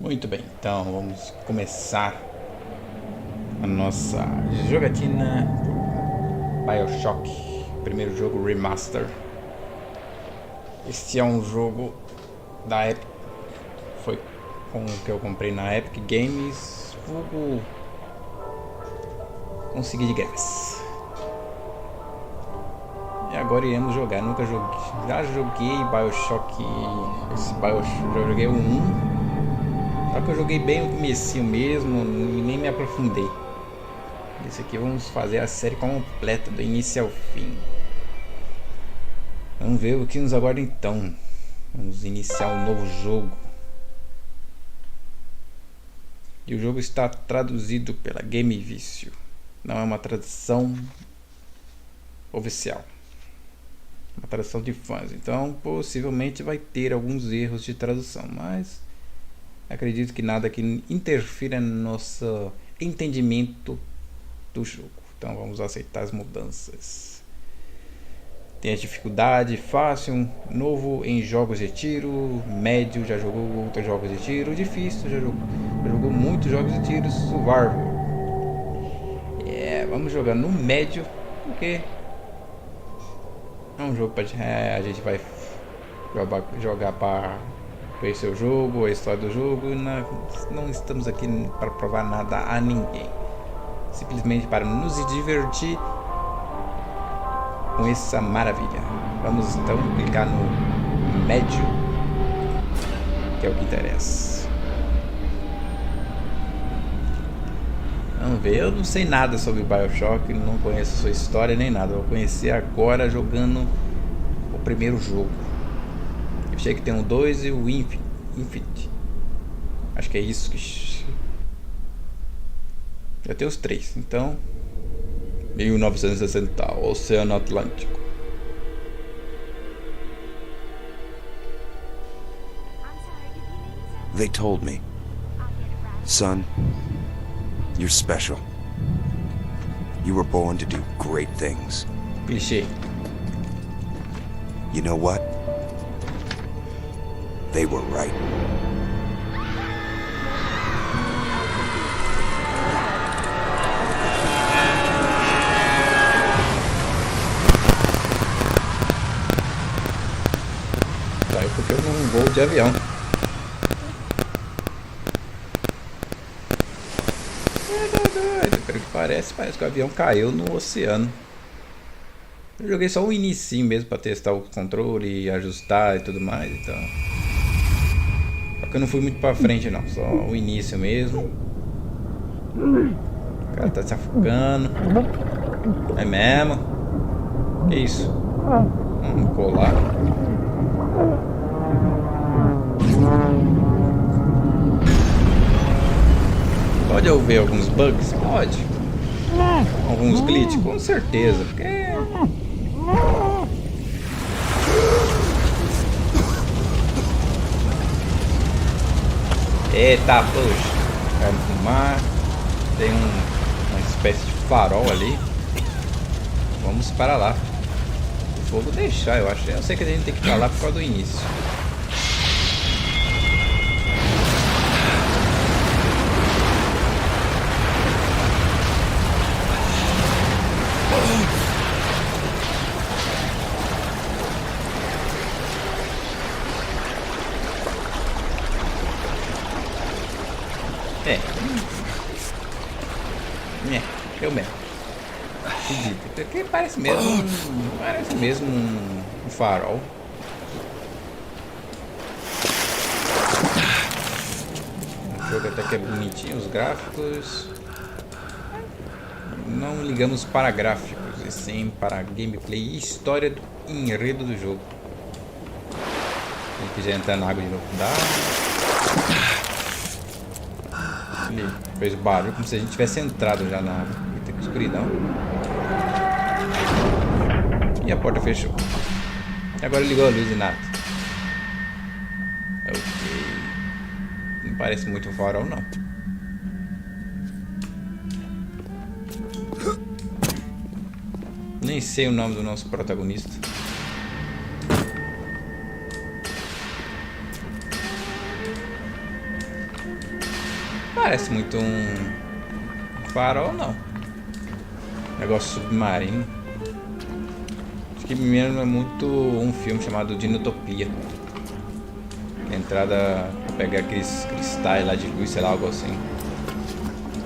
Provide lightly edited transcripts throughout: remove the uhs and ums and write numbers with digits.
Muito bem, então vamos começar a nossa jogatina BioShock, primeiro jogo Remastered. Este é um jogo da Epic, foi com o que eu comprei na Epic Games, vulgo consegui de graça. E agora iremos jogar, nunca joguei, já joguei BioShock, esse BioShock, já joguei o 1. Só que eu joguei bem no comecinho mesmo e nem me aprofundei. Esse aqui vamos fazer a série completa, do início ao fim. Vamos ver o que nos aguarda então. Vamos iniciar um novo jogo. E o jogo está traduzido pela Game Vício. Não é uma tradução oficial. Uma tradução de fãs. Então possivelmente vai ter alguns erros de tradução. Mas acredito que nada que interfira no nosso entendimento do jogo. Então vamos aceitar as mudanças. Tem a dificuldade fácil, novo em jogos de tiro, médio, já jogou outros jogos de tiro, difícil, já jogou muitos jogos de tiro, survival. Vamos jogar no médio, porque é um jogo para a gente vai jogar para conhecer o jogo, a história do jogo. Não estamos aqui para provar nada a ninguém, simplesmente para nos divertir com essa maravilha. Vamos então clicar no médio, que é o que interessa. Vamos ver, eu não sei nada sobre o BioShock, não conheço sua história nem nada. Eu vou conhecer agora jogando o primeiro jogo. Eu sei que tem o 2 e o Infinite. Acho que é isso que... Já tem os 3, então 1960, Oceano Atlântico. They told me, son, you're special. You were born to do great things. Clichê. You know what? They were right. Saiu porque eu não vou de avião. Pelo que parece que o avião caiu no oceano. Eu joguei só o inicinho mesmo para testar o controle e ajustar e tudo mais, então. Só que eu não fui muito pra frente não, só o início mesmo. O cara tá se afogando. É mesmo? Que isso? Vamos colar. Pode haver alguns bugs? Pode. Alguns glitches? Com certeza. Porque... Eita, puxa. Cai no mar. Tem uma espécie de farol ali. Vamos para lá. O fogo deixar, eu acho. Eu sei que a gente tem que ir para lá por causa do início. Eu mesmo. Porque parece mesmo um farol. O jogo até que é bonitinho, os gráficos. Não ligamos para gráficos, e sim para gameplay e história do enredo do jogo. Quem quiser entrar na água de novo, dá. Ele fez barulho como se a gente tivesse entrado já na água. Eita, que escuridão. E a porta fechou. E agora ligou a luz e nada. Ok. Não parece muito um farol não. Nem sei o nome do nosso protagonista. parece muito um farol, não. Negócio submarino. Acho que primeiro é muito um filme chamado Dinotopia. A entrada pra pegar aqueles cristais lá de luz, sei lá, algo assim.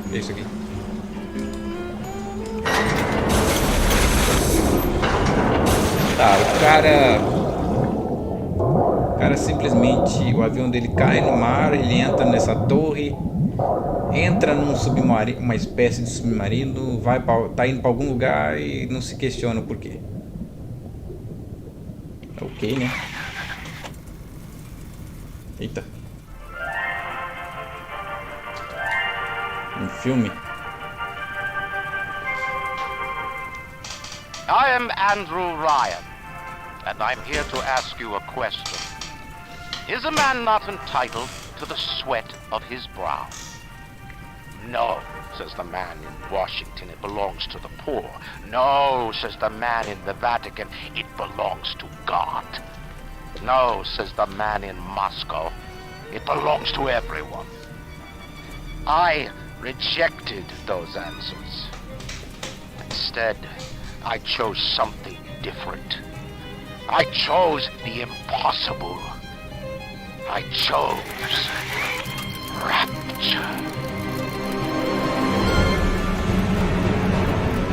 Vê isso aqui. Tá, o cara simplesmente, o avião dele cai no mar, ele entra nessa torre, entra num submarino, uma espécie de submarino, tá indo pra algum lugar e não se questiona o porquê. Ok, né? Eita. Um filme. I am Andrew Ryan, and I'm here to ask you a question. Is a man not entitled to the sweat of his brow? No, says the man in Washington, it belongs to the poor. No, says the man in the Vatican, it belongs to God. No, says the man in Moscow, it belongs to everyone. I rejected those answers. Instead, I chose something different. I chose the impossible. I chose rapture.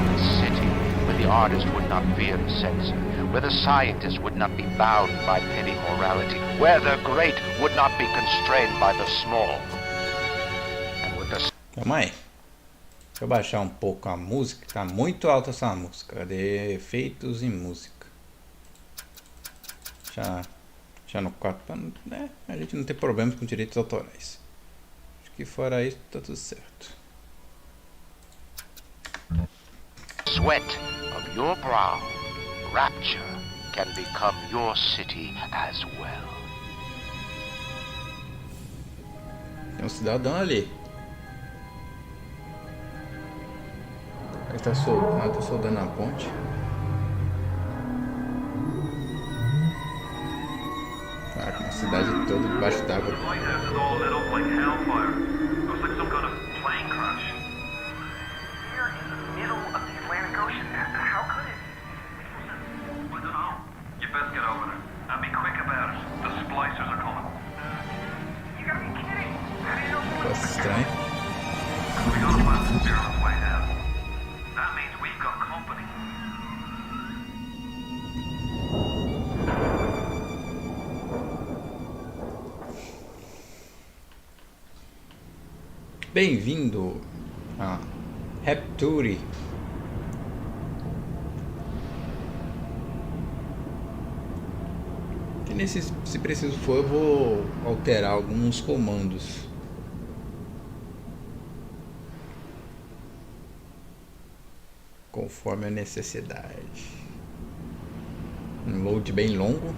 A city where the artist would not fear the censor, where the scientist would not be bound by petty morality, where the great would not be constrained by the small. And with the... Calma aí. Deixa eu baixar um pouco a música. Tá muito alta essa música. Cadê efeitos e música? Já no 4, né? A gente não tem problemas com direitos autorais. Acho que fora isso tá tudo certo. Sweat of your brow, rapture can become your city as well. Tem um cidadão ali. Ele tá soldando a ponte. Caraca, uma cidade toda debaixo d'água. Negócio estranho. Bem-vindo a Rapture. Que se preciso for, eu vou alterar alguns comandos. Conforme a necessidade. Um load bem longo.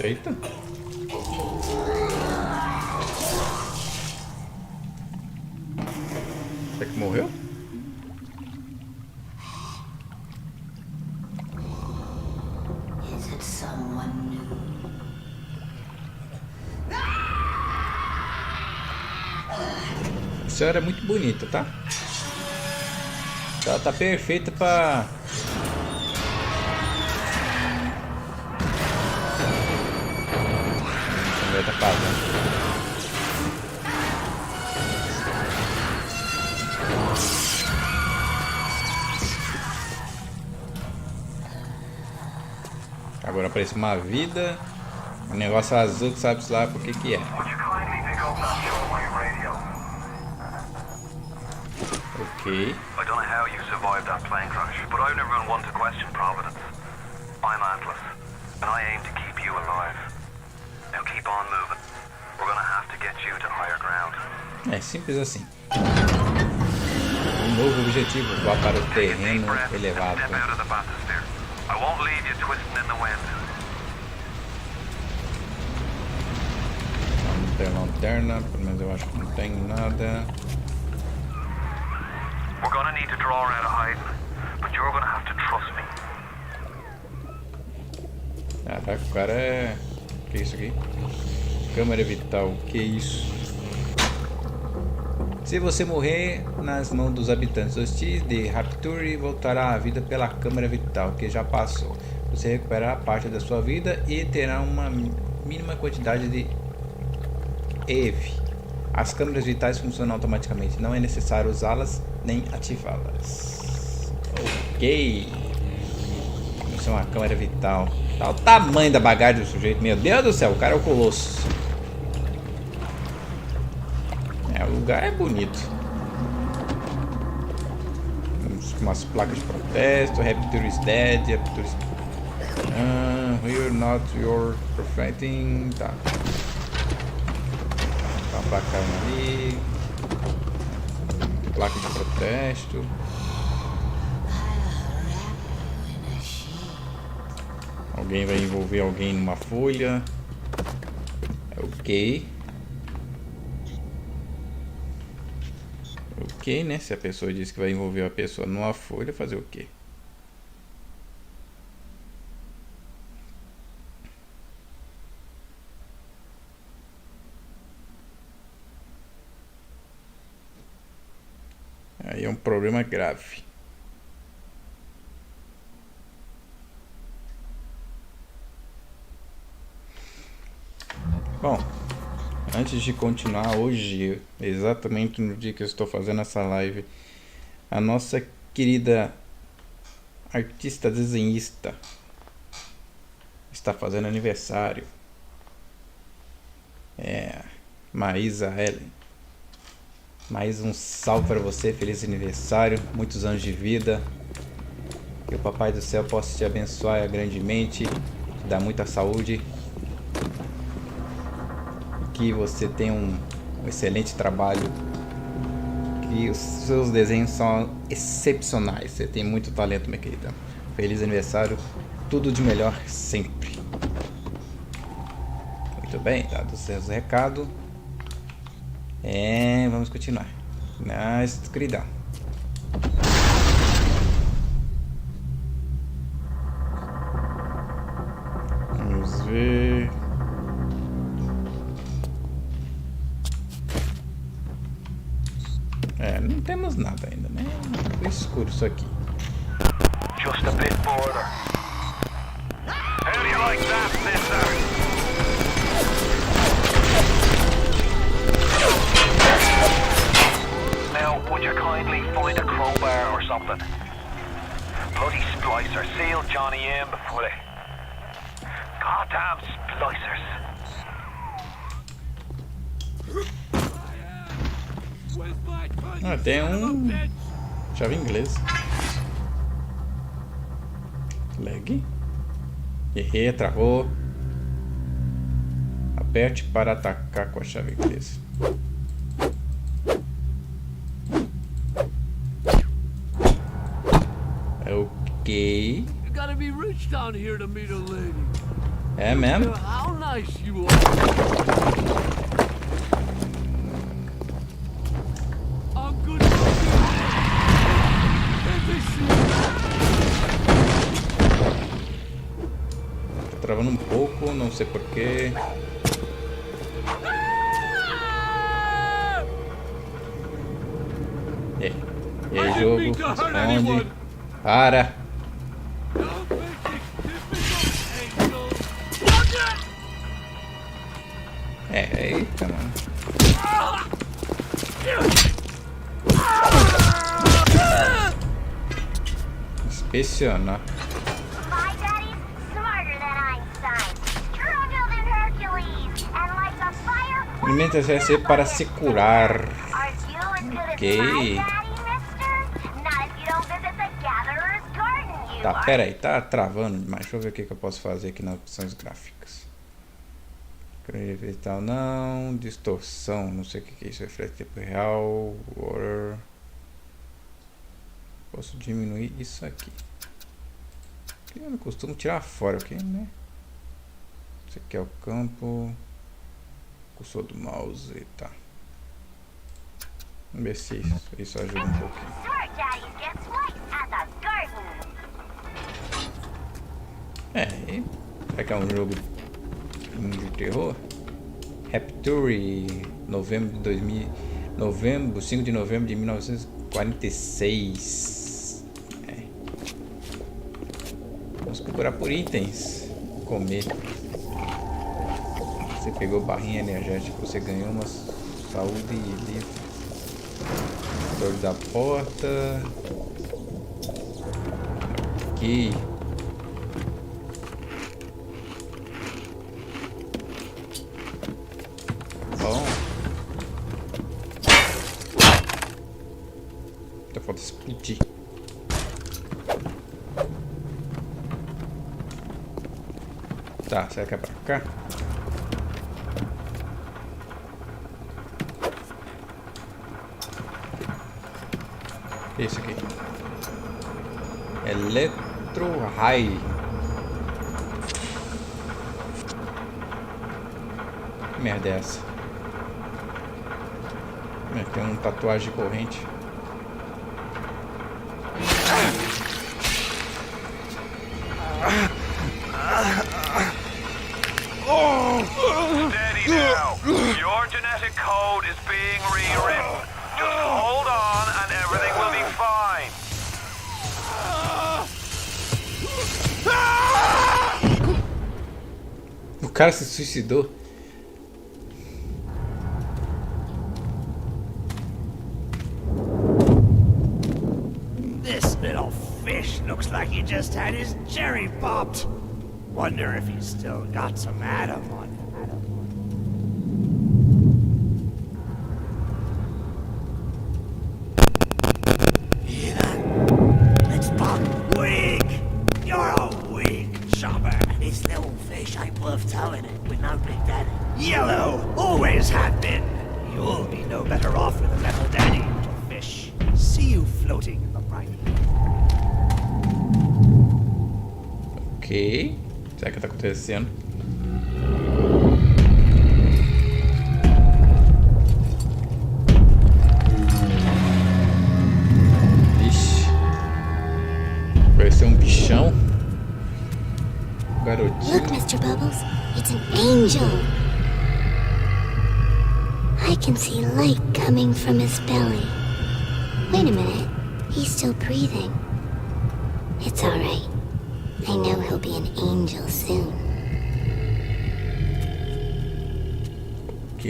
Eita. Será que morreu? A senhora é muito bonita, tá? Ela tá perfeita pra... Tá fazendo. Agora aparece uma vida, um negócio azul que sabe-se lá por que é. Ok. I don't know how you survived that plane crash, but I've never been one to question Providence. I'm Atlas, and I aim to keep you alive. Now keep on moving. We're gonna have to get you to higher ground. É simples assim. Um novo objetivo, vá para o terreno elevado. Step out of the bathysphere. I won't leave you twisting in the wind. Não tem lanterna, pelo menos eu acho que não tem nada. We're gonna need to draw her out of hiding, but you're gonna have to trust me. Caraca, o cara é... O que é isso aqui? Câmara vital, o que é isso? Se você morrer nas mãos dos habitantes hostis de Rapture, voltará à vida pela câmara vital que já passou. Você recuperará parte da sua vida e terá uma mínima quantidade de EV. As câmaras vitais funcionam automaticamente, não é necessário usá-las nem ativá-las. Ok. Isso é uma câmara vital. Olha o tamanho da bagagem do sujeito. Meu Deus do céu, o cara é o colosso. É, o lugar é bonito. Umas placas de protesto. Rapture is dead. Rapture is... we're not your perfecting. Tá. Uma placa ali. Placa de protesto. Alguém vai envolver alguém numa folha. Ok. Ok, né? Se a pessoa diz que vai envolver a pessoa numa folha, fazer o quê? Aí é um problema grave. Bom, antes de continuar hoje, exatamente no dia que eu estou fazendo essa live, a nossa querida artista desenhista está fazendo aniversário. Maísa Lennen. Mais um salve para você, feliz aniversário, muitos anos de vida. Que o Papai do Céu possa te abençoar grandemente, te dar muita saúde. Que você tenha um excelente trabalho. Que os seus desenhos são excepcionais. Você tem muito talento, minha querida. Feliz aniversário, tudo de melhor sempre. Muito bem, dado os seus recados. Vamos continuar na escuridão. Vamos ver. Não temos nada ainda, né? É escuro isso aqui. Just a bit border. How do you like that, sister? Now, would you kindly find a crowbar or something? Bloody splicer, seal Johnny in before they... Goddamn splicers. Tem chave inglesa. Lag. Travou. Aperte para atacar com a chave inglesa. Ok. É mesmo? Tá travando um pouco, não sei porquê. E aí, jogo? Responde. Para! Eita, mano. Inspecionar. Alimenta-se para se curar. Ok. Tá, pera aí, tá travando demais. Deixa eu ver o que eu posso fazer aqui nas opções gráficas. Credibilidade tal não. Distorção, não sei o que é isso. Reflete tempo real. Water. Posso diminuir isso aqui. Eu não costumo tirar fora, ok, né? Esse aqui é o campo. Cursor do mouse, tá. Vamos ver se isso ajuda um pouquinho. Será que é um jogo de terror? Rapture, novembro de 5 de novembro de 1946. Vamos procurar por itens. Comer. Você pegou barrinha energética, você ganhou uma saúde livre. Controle da porta. Aqui. Bom. Então falta explodir. Tá, será que é pra cá? O que é isso aqui? Electro High. Que merda é essa? Tem uma tatuagem de corrente. Steady now. Your genetic code is being rewritten. Just hold on and everything will be fine. O cara se suicidou. This little fish looks like he just had his cherry popped. Wonder if he's still got some Adam on him. Yeah. It's Bob. Weak! You're a weak shopper. This little fish ain't worth towing it with no big daddy. Yellow! Always have been. You'll be no better off with a metal daddy, little fish. See you floating in the bright. Ok. Será que tá acontecendo? Ixi. Vai ser um bichão. Garotinho. Look, Mr. Bubbles, it's an angel. I can see light coming from his belly. Wait a minute, he's still breathing. It's all right. I know he'll be an angel soon. Ok.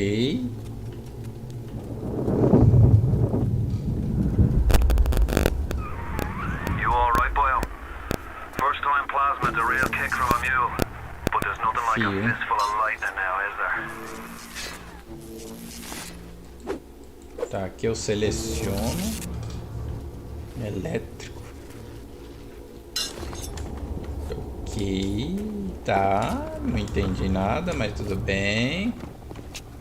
You alright, boyo? First time plasmid's a real kick from a mule. But there's nothing like a Fio. fistful of lightning now, is there? Tá, aqui eu seleciono. Elétrico. Ok. Tá, não entendi nada, mas tudo bem.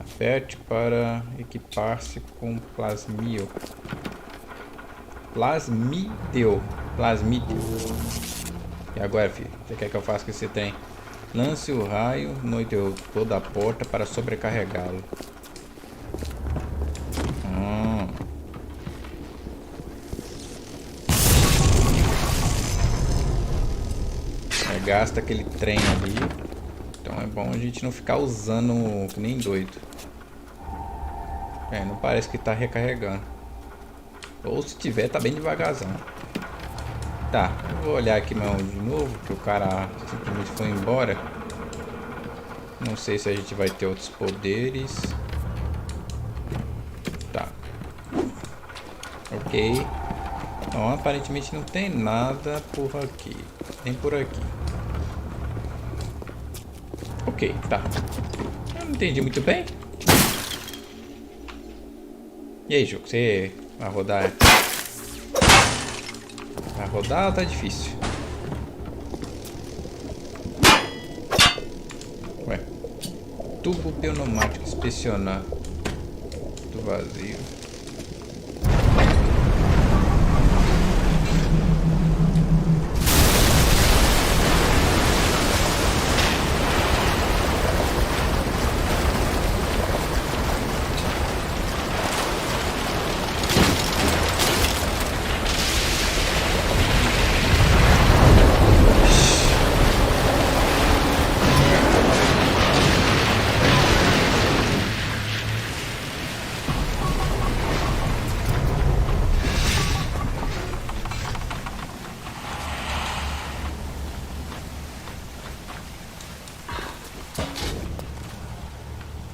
Aperte para equipar-se com plasmio. Plasmideu. E agora, filho? Você quer que eu faça o que você tem? Lance o raio no interruptor da porta para sobrecarregá-lo. Gasta aquele trem ali. Então é bom a gente não ficar usando que nem doido. Não parece que tá recarregando. Ou se tiver, tá bem devagarzão. Tá, eu vou olhar aqui mais de novo, que o cara simplesmente foi embora. Não sei se a gente vai ter outros poderes. Tá. Ok. Bom, aparentemente não tem nada por aqui. Nem por aqui. Ok, tá. Eu não entendi muito bem. E aí, jogo? Você vai rodar? Vai rodar ou tá difícil? Ué. tubo pneumático inspecionar. Tudo vazio.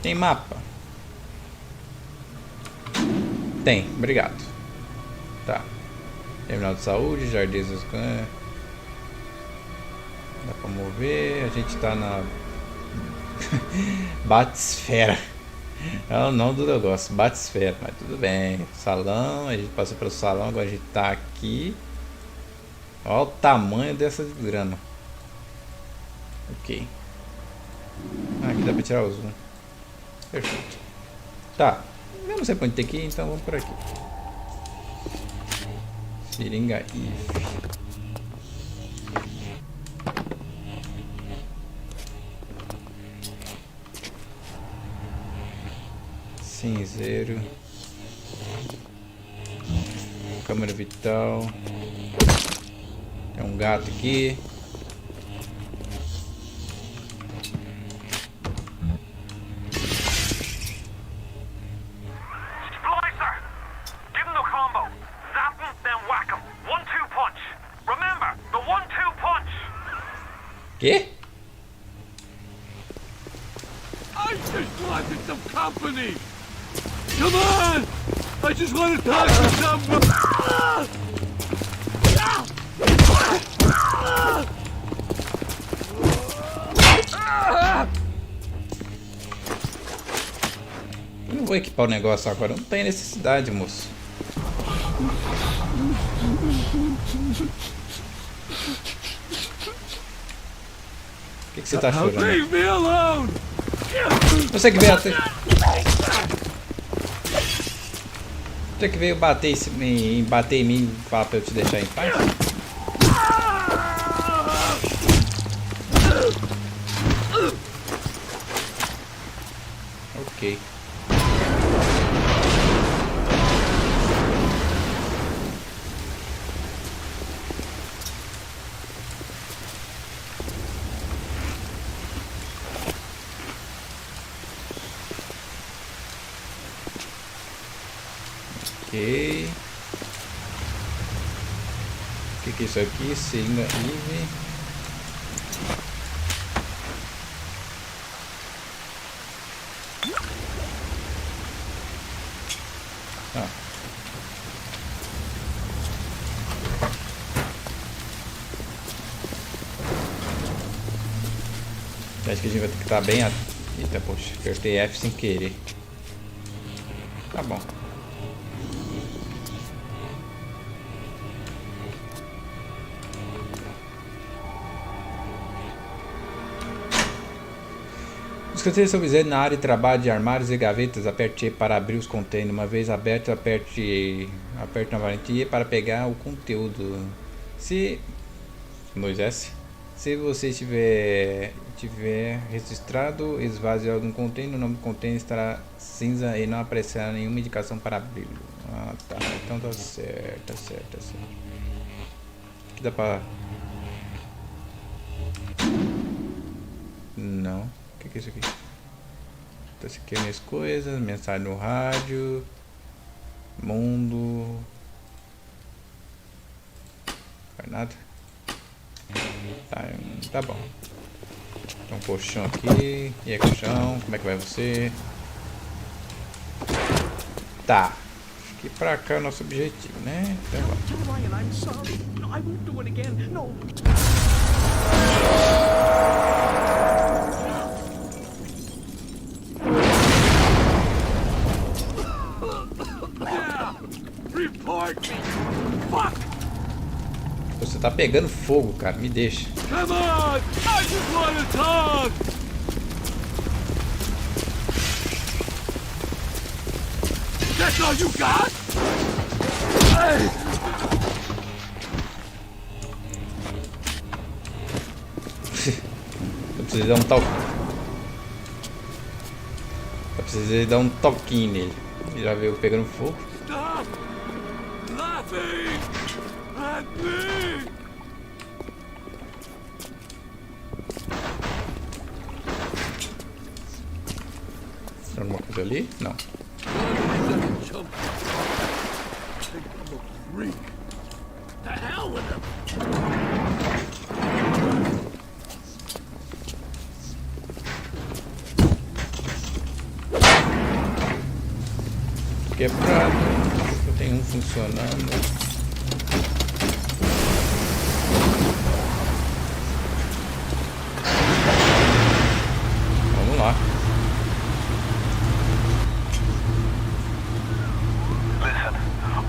Tem mapa? Tem, obrigado. Tá. Terminal de saúde, jardins dos cães. Dá pra mover. A gente tá na Batisfera. É o nome do negócio, Batisfera, mas tudo bem. Salão, a gente passou pelo salão, agora a gente tá aqui. Olha o tamanho dessa grana. Ok. Aqui dá pra tirar o zoom. Perfeito. Tá. Eu não sei pra onde tem que ir, então vamos por aqui. Seringa if. Cinzeiro. Câmera vital. Tem um gato aqui. Quê? I just wanted some company. Come on! I just want to talk to someone. Eu não vou equipar o negócio agora, não tem necessidade, moço. O que você tá chorando? Leave me alone! Você que veio até... Você que veio bater em mim e falar pra eu te deixar em paz? Ok. Ok. O que é isso aqui? Seringa IV. Ah. Acho que a gente vai ter que estar bem... Eita, poxa, apertei F sem querer. Tá bom. Os containers são visíveis na área de trabalho de armários e gavetas. Aperte E para abrir os containers. Uma vez aberto, aperte novamente E para pegar o conteúdo. Se 2S. Se você tiver registrado esvaziado um container, o nome do container estará cinza e não aparecerá nenhuma indicação para abri-lo. Ah, tá. Então tá certo, tá certo, tá certo. Aqui dá pra... Não. O que é isso aqui? Então, isso aqui é minhas coisas, mensagem no rádio, mundo. Não faz nada. Tá bom. Tem um colchão aqui. E aí, colchão? Como é que vai você? Tá. Acho que pra cá é o nosso objetivo, né? Então você tá pegando fogo, cara. Me deixa. Come on! I just want to talk! That's all you got? Eu preciso dar um toque. Eu precisei dar um toquinho nele. Ele já veio pegando fogo. Stop laughing at me! Tem alguma coisa ali? Não. Chump. Think I'm a freak. The hell with him! Quebrado. Eu tenho um funcionando. Vamos lá. Listen,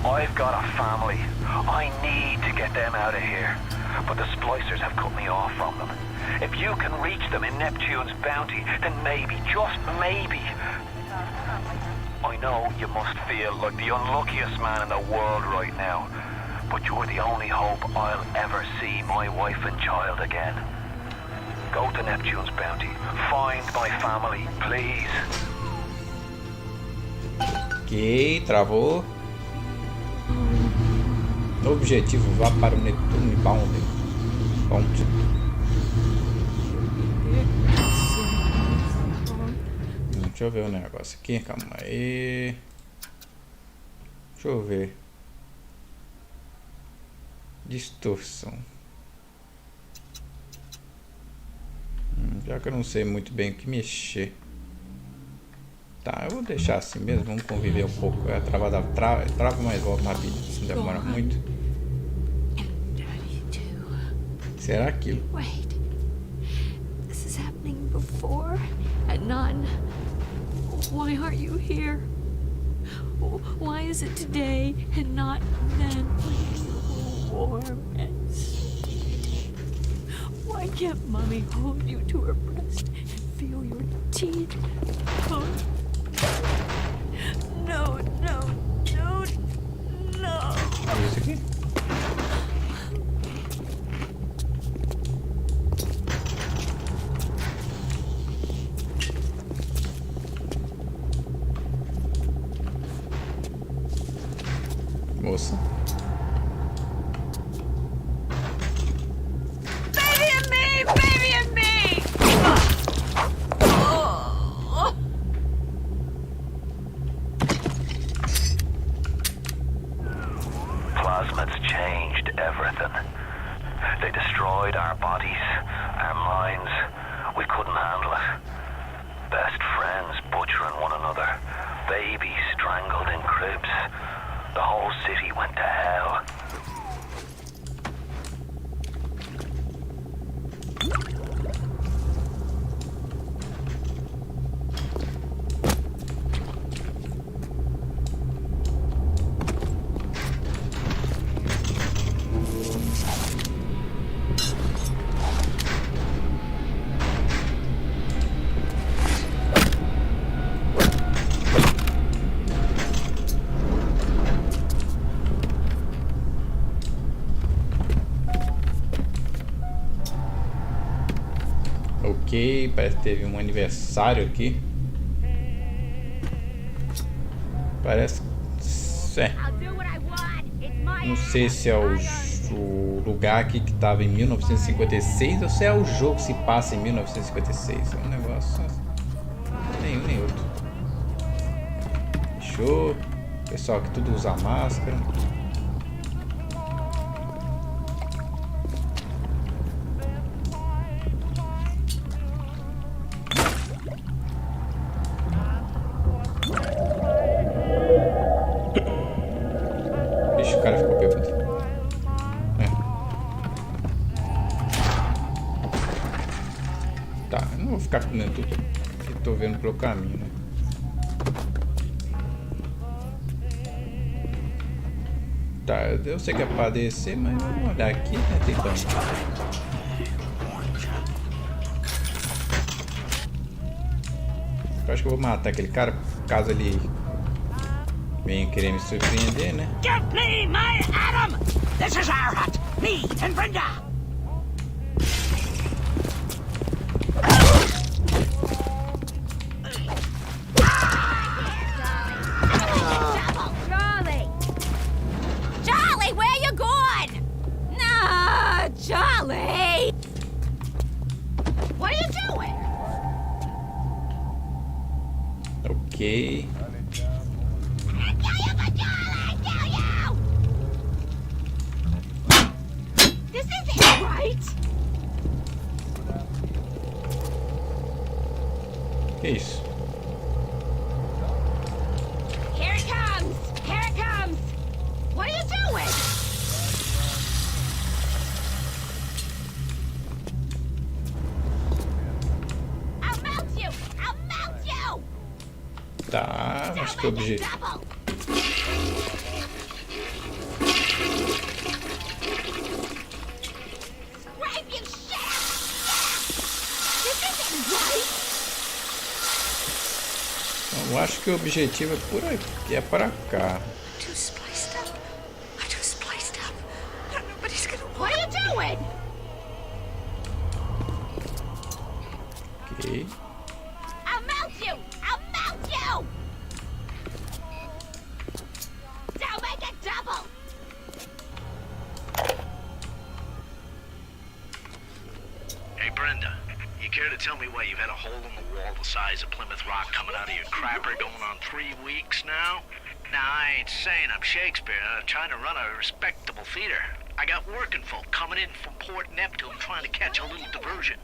I've got a family. I need to get them out of here. But the splicers have cut me off from them. If you can reach them in Neptune's bounty, then maybe, just maybe... I know you must feel like the unluckiest man in the world right now, but you're the only hope I'll ever see my wife and child again. Go to Neptune's bounty. Find my family, please. Ok, travou. Objetivo, vá para o Neptune Bound. Deixa eu ver o negócio aqui, calma aí. Deixa eu ver. Distorção. Já que eu não sei muito bem o que mexer. Tá, eu vou deixar assim mesmo, vamos conviver um pouco. É trava mais volta rápido, se demora muito. Será aquilo? Wait. This is happening before and none. Why aren't you here? Why is it today and not then? Warm and sweet. Why can't Mommy hold you to her breast and feel your teeth? Oh. No, no, no, no. Isso aqui? Moça. Baby and me! Baby and me! Plasmids changed everything. They destroyed our bodies, our minds. We couldn't handle it. Best friends butchering one another. Babies strangled in cribs. The whole city went to hell. Ok, parece que teve um aniversário aqui. Parece. Não sei se é o lugar aqui que estava em 1956 ou se é o jogo que se passa em 1956. É um negócio. Nenhum nem outro. Fechou. Pessoal que tudo usa máscara. O cara ficou bêbado. Tá, eu não vou ficar comendo tudo que tô vendo pelo caminho, né? Tá, eu sei que é pra descer, mas vamos olhar aqui, né? Tem banco. Eu acho que eu vou matar aquele cara caso ele Vem querer me surpreender, né? Give me my Adam! This is our hut, me and Brenda! Charlie! Charlie, where you going? Nah, Charlie! What are you doing? Ok. This isn't right! Que isso? Here it comes! Here it comes! What are you doing? I'll melt you! I'll melt you! Tá, acho que o objetivo. Double! Scrape you shit! This isn't right! Eu acho que o objetivo é por aqui, é para cá. Too spliced up. I'm too spliced up. Nobody's gonna. What are you doing? Ok. I'll melt you! I'll melt you! Don't make it double! Hey, Brenda, you care to tell me why you've had a hole in the wall the size of Plymouth Rock coming out of your crapper going on 3 weeks now? Now, I ain't saying I'm Shakespeare. I'm trying to run a respectable theater. I got working folk coming in from Port Neptune trying to catch a little diversion.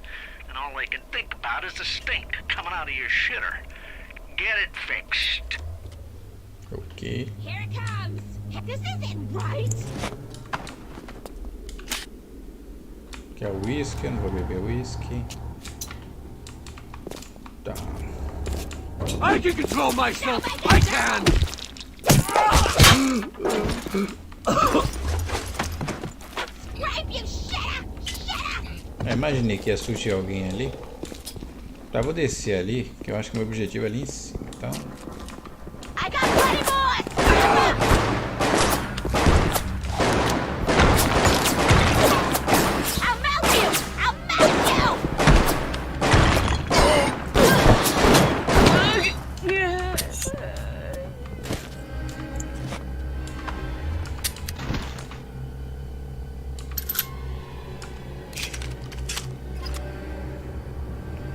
And all they can think about is the stink coming out of your shitter. Get it fixed. Ok. Here it comes! This isn't right! Que é o whisky, eu não vou beber whisky. Tá. I can control myself! I can! Scrape you shit! Shit! Eu imaginei que ia surgir alguém ali. Tá, vou descer ali, que eu acho que meu objetivo é ali em cima. Então, I got plenty more! I'll melt you! I'll melt you!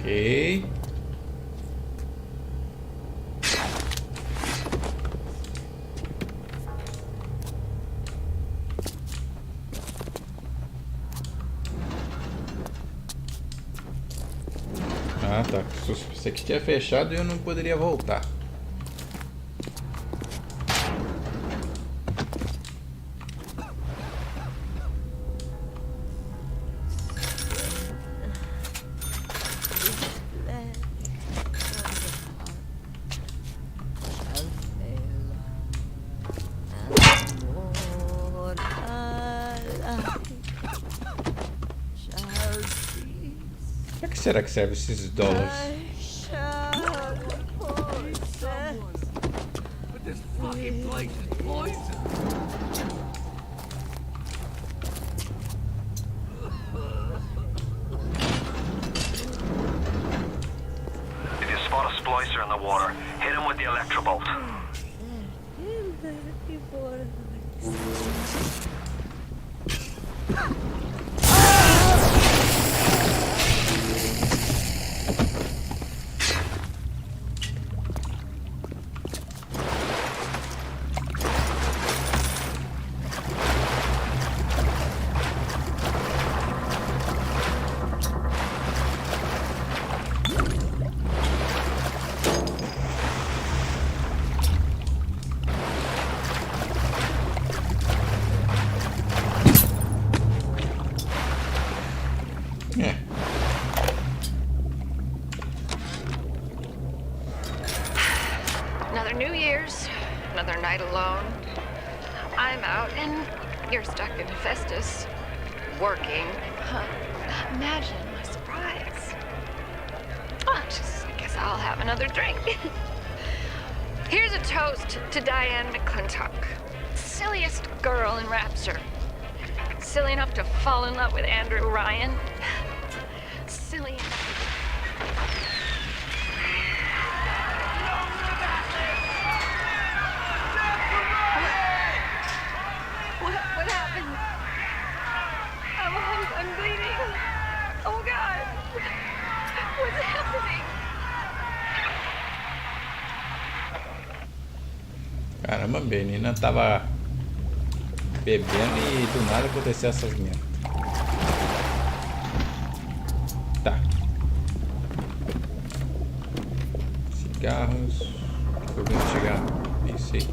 ok. Ah, tá. Você que tinha fechado e eu não poderia voltar. Pra que será que serve esses dólares? But this fucking place is poison! If you spot a splicer in the water, hit him with the electrobolt. É. Another New Year's, another night alone. I'm out and you're stuck in Festus, working. Huh. Imagine my surprise. Oh, I guess I'll have another drink. Here's a toast to Diane McClintock. Silliest girl in Rapture. Silly enough to fall in love with Andrew Ryan. Silly enough. What happened? I'm bleeding. Oh God. What's happening? Caramba, a menina tava bebendo e do nada aconteceu essas merdas. Tá. Cigarros. Eu vou chegar. Esse aí.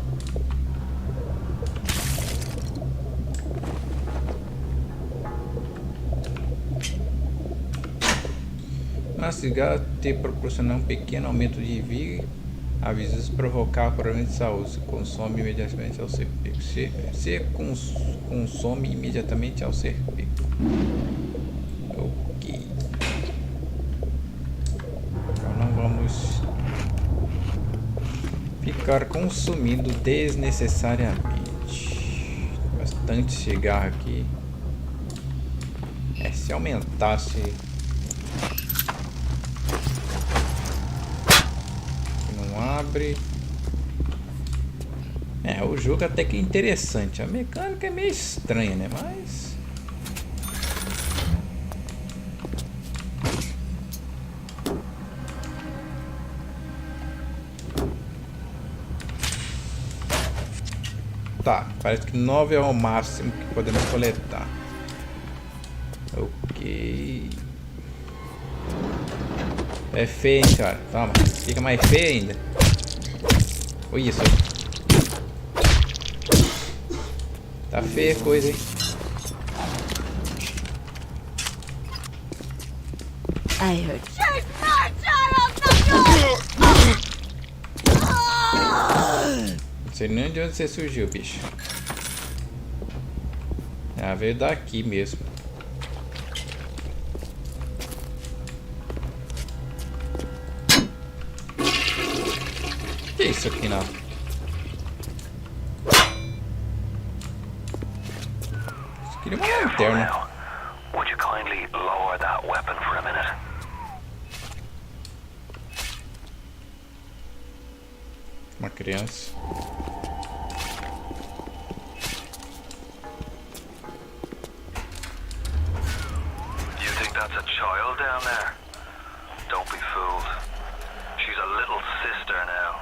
Mas cigarro te proporcionar um pequeno aumento de vida. Avisos provocar problema de saúde. Se consome imediatamente ao ser pego. Consome imediatamente ao ser pego. Ok. Então não vamos ficar consumindo desnecessariamente. Bastante cigarro aqui. Se aumentasse. Abre. O jogo até que é interessante. A mecânica é meio estranha, né? Mas tá, parece que 9 é o máximo que podemos coletar. Ok. É feio, hein, cara. Toma. Fica mais feio ainda. Olha isso. Tá feia a coisa, hein? I heard. Não sei nem de onde você surgiu, bicho. Ah, veio daqui mesmo. Que é isso aqui, não? Isso queria uma lanterna. Would you kindly lower that weapon for a minute? Uma criança. You think that's a child down there? Don't be fooled. She's a little sister now.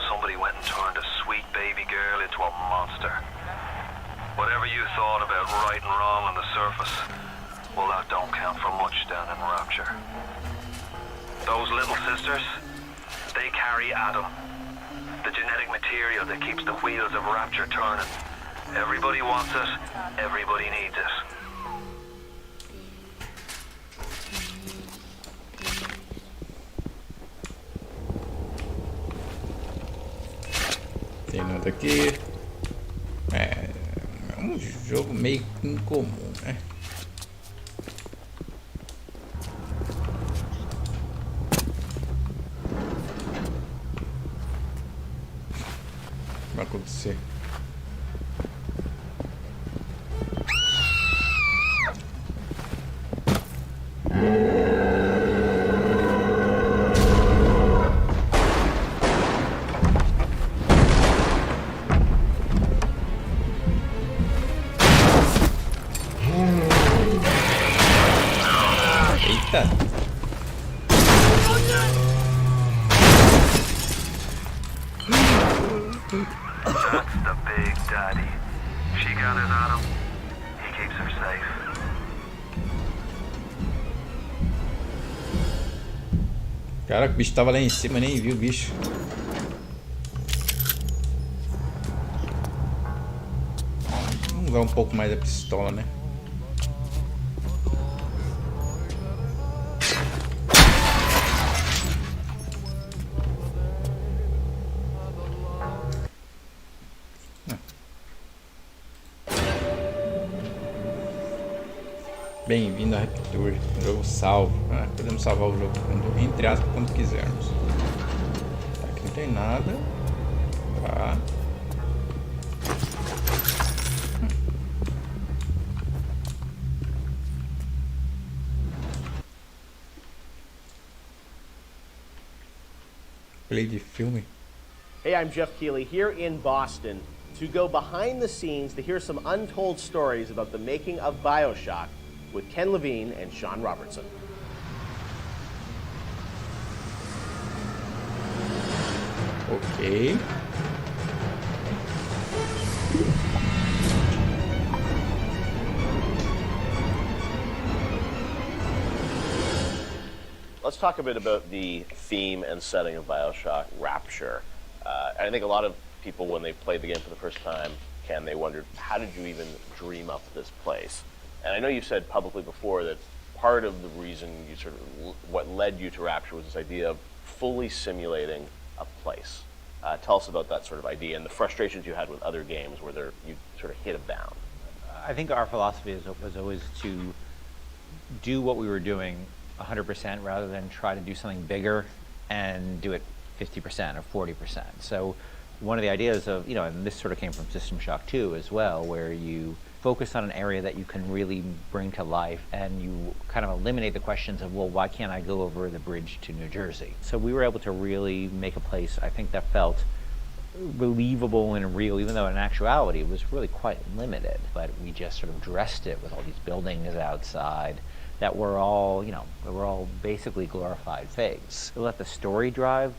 Somebody went and turned a sweet baby girl into a monster. Whatever you thought about right and wrong on the surface, well, that don't count for much down in Rapture. Those little sisters, they carry Adam, the genetic material that keeps the wheels of Rapture turning. Everybody wants it, everybody needs it. Tem nada aqui. É um jogo meio incomum, né? O que vai acontecer? Eita! That's the big daddy. She gathers Adam, he keeps her safe. Cara, o bicho tava lá em cima, nem viu o bicho. Vamos usar um pouco mais a pistola, né? Bem-vindo a Rapture, jogo salvo. Podemos salvar o jogo quando, entre aspas, quando quisermos. Tá, aqui não tem tem nada. Tá. Play de filme. Hey, I'm Jeff Keighley here in Boston to go behind the scenes to hear some untold stories about the making of BioShock with Ken Levine and Sean Robertson. Ok. Let's talk a bit about the theme and setting of BioShock, Rapture. I think a lot of people, when they played the game for the first time, Ken, they wondered, how did you even dream up this place? And I know you've said publicly before that part of the reason you sort of, what led you to Rapture was this idea of fully simulating a place. Tell us about that sort of idea and the frustrations you had with other games where you sort of hit a bound. I think our philosophy was always to do what we were doing 100% rather than try to do something bigger and do it 50% or 40%. So one of the ideas of, and this sort of came from System Shock 2 as well, where you focus on an area that you can really bring to life and you kind of eliminate the questions of, well, why can't I go over the bridge to New Jersey? So we were able to really make a place, I think, that felt believable and real, even though in actuality it was really quite limited. But we just sort of dressed it with all these buildings outside that were all, basically glorified fakes. We let the story drive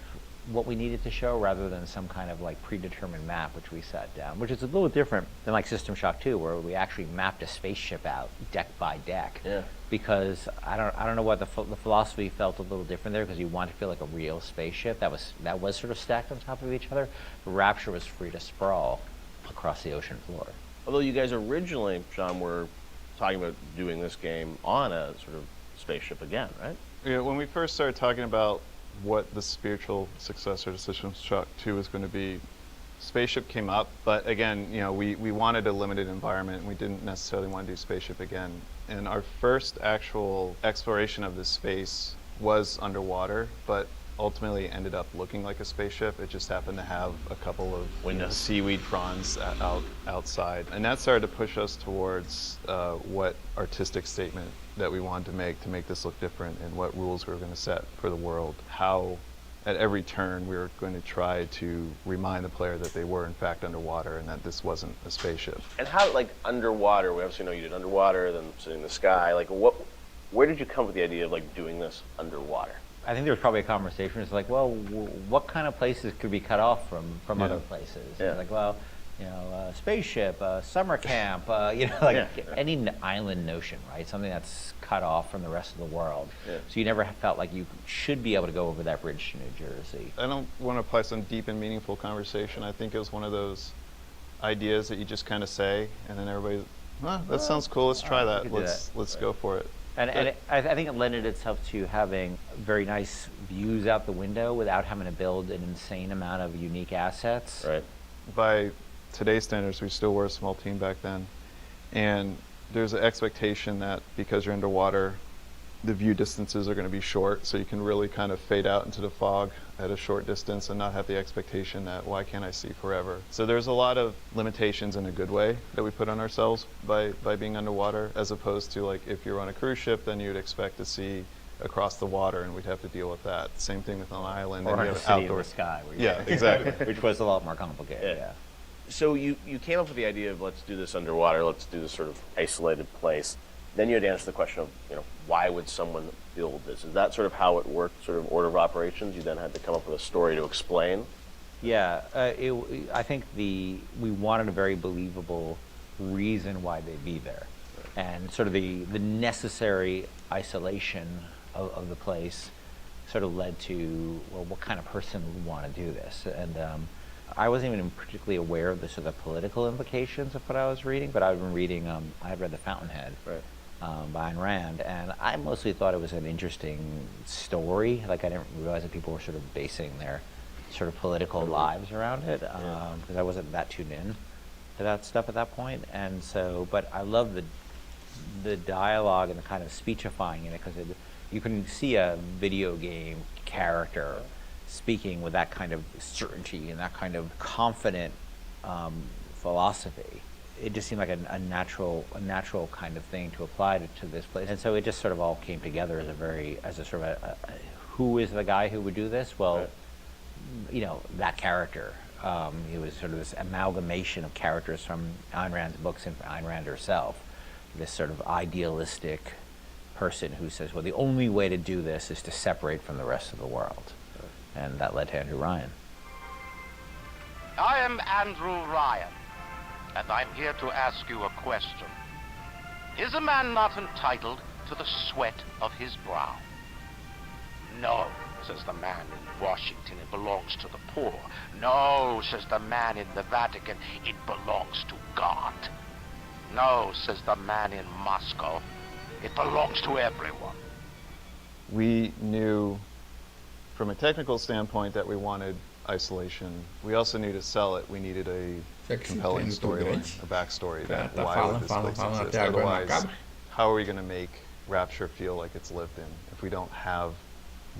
what we needed to show rather than some kind of like predetermined map which we set down, which is a little different than like System Shock 2, where we actually mapped a spaceship out deck by deck. Yeah. Because I don't know what the philosophy felt a little different there, because you want to feel like a real spaceship that was sort of stacked on top of each other. Rapture was free to sprawl across the ocean floor. Although you guys originally, John, were talking about doing this game on a sort of spaceship again, right? Yeah, when we first started talking about what the spiritual successor to System Shock 2 was going to be, Spaceship came up, but again, we wanted a limited environment and we didn't necessarily want to do Spaceship again. And our first actual exploration of this space was underwater, but ultimately ended up looking like a spaceship. It just happened to have a couple of windows, seaweed fronds outside. And that started to push us towards what artistic statement that we wanted to make this look different, and what rules we were going to set for the world. How at every turn we were going to try to remind the player that they were in fact underwater and that this wasn't a spaceship. And how, like, underwater, we obviously know you did underwater, then sitting in the sky, like where did you come with the idea of like doing this underwater? I think there was probably a conversation. It's like, well, what kind of places could be cut off from other places? Yeah. Like, well, spaceship, summer camp, any island notion, right? Something that's cut off from the rest of the world. Yeah. So you never felt like you should be able to go over that bridge to New Jersey. I don't want to apply some deep and meaningful conversation. I think it was one of those ideas that you just kind of say, and then everybody, that sounds cool. Let's try that. Let's go for it. And I think it lended itself to having very nice views out the window without having to build an insane amount of unique assets. Right. By today's standards, we still were a small team back then, and there's an expectation that because you're underwater, the view distances are going to be short, so you can really kind of fade out into the fog at a short distance and not have the expectation that, why can't I see forever? So there's a lot of limitations in a good way that we put on ourselves by being underwater, as opposed to like if you're on a cruise ship, then you'd expect to see across the water and we'd have to deal with that. Same thing with an island. Or and a city in the sky. Yeah, exactly. Which was a lot more complicated, yeah. So you came up with the idea of let's do this underwater, let's do this sort of isolated place. Then you had to answer the question of, why would someone build this? Is that sort of how it worked, sort of order of operations? You then had to come up with a story to explain? Yeah, I think we wanted a very believable reason why they'd be there. And sort of the necessary isolation of the place sort of led to, well, what kind of person would want to do this? And I wasn't even particularly aware of the sort of political implications of what I was reading, but I had read The Fountainhead. Right. By Ayn Rand, and I mostly thought it was an interesting story. Like, I didn't realize that people were sort of basing their sort of political lives around it, because I wasn't that tuned in to that stuff at that point. And so, but I love the dialogue and the kind of speechifying in it, because you can see a video game character speaking with that kind of certainty and that kind of confident philosophy. It just seemed like a natural kind of thing to apply to this place. And so it just sort of all came together as a sort of who is the guy who would do this? Well, Right. you know, that character. He was sort of this amalgamation of characters from Ayn Rand's books and Ayn Rand herself. This sort of idealistic person who says, well, the only way to do this is to separate from the rest of the world. And that led to Andrew Ryan. I am Andrew Ryan, and I'm here to ask you a question. Is a man not entitled to the sweat of his brow? No, says the man in Washington, it belongs to the poor. No, says the man in the Vatican, it belongs to God. No, says the man in Moscow, it belongs to everyone. We knew from a technical standpoint that we wanted isolation. We also knew to sell it, we needed a compelling storyline, a backstory that why would this place exist. Otherwise, how are we going to make Rapture feel like it's lived in if we don't have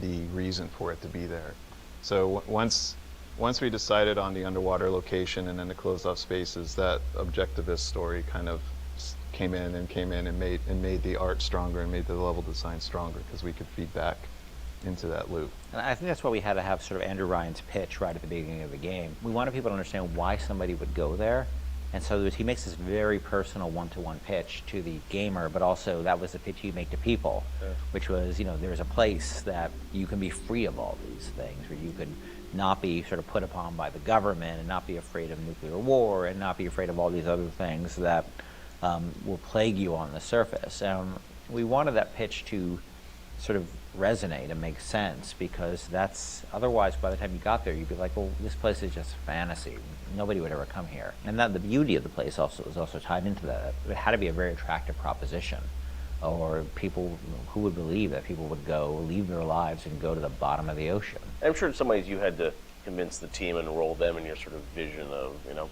the reason for it to be there? So once we decided on the underwater location and then the closed off spaces, that objectivist story kind of came in and made the art stronger and made the level design stronger because we could feed back into that loop. And I think that's why we had to have sort of Andrew Ryan's pitch right at the beginning of the game. We wanted people to understand why somebody would go there. And so he makes this very personal one-to-one pitch to the gamer, but also that was the pitch you make to people, which was, you know, there's a place that you can be free of all these things, where you could not be sort of put upon by the government and not be afraid of nuclear war and not be afraid of all these other things that will plague you on the surface. We wanted that pitch to sort of resonate and make sense, because that's, otherwise by the time you got there you'd be like, well, this place is just fantasy, nobody would ever come here. And that the beauty of the place also was also tied into that. It had to be a very attractive proposition, or people who would believe that people would go leave their lives and go to the bottom of the ocean. I'm sure in some ways you had to convince the team and enroll them in your sort of vision of, you know,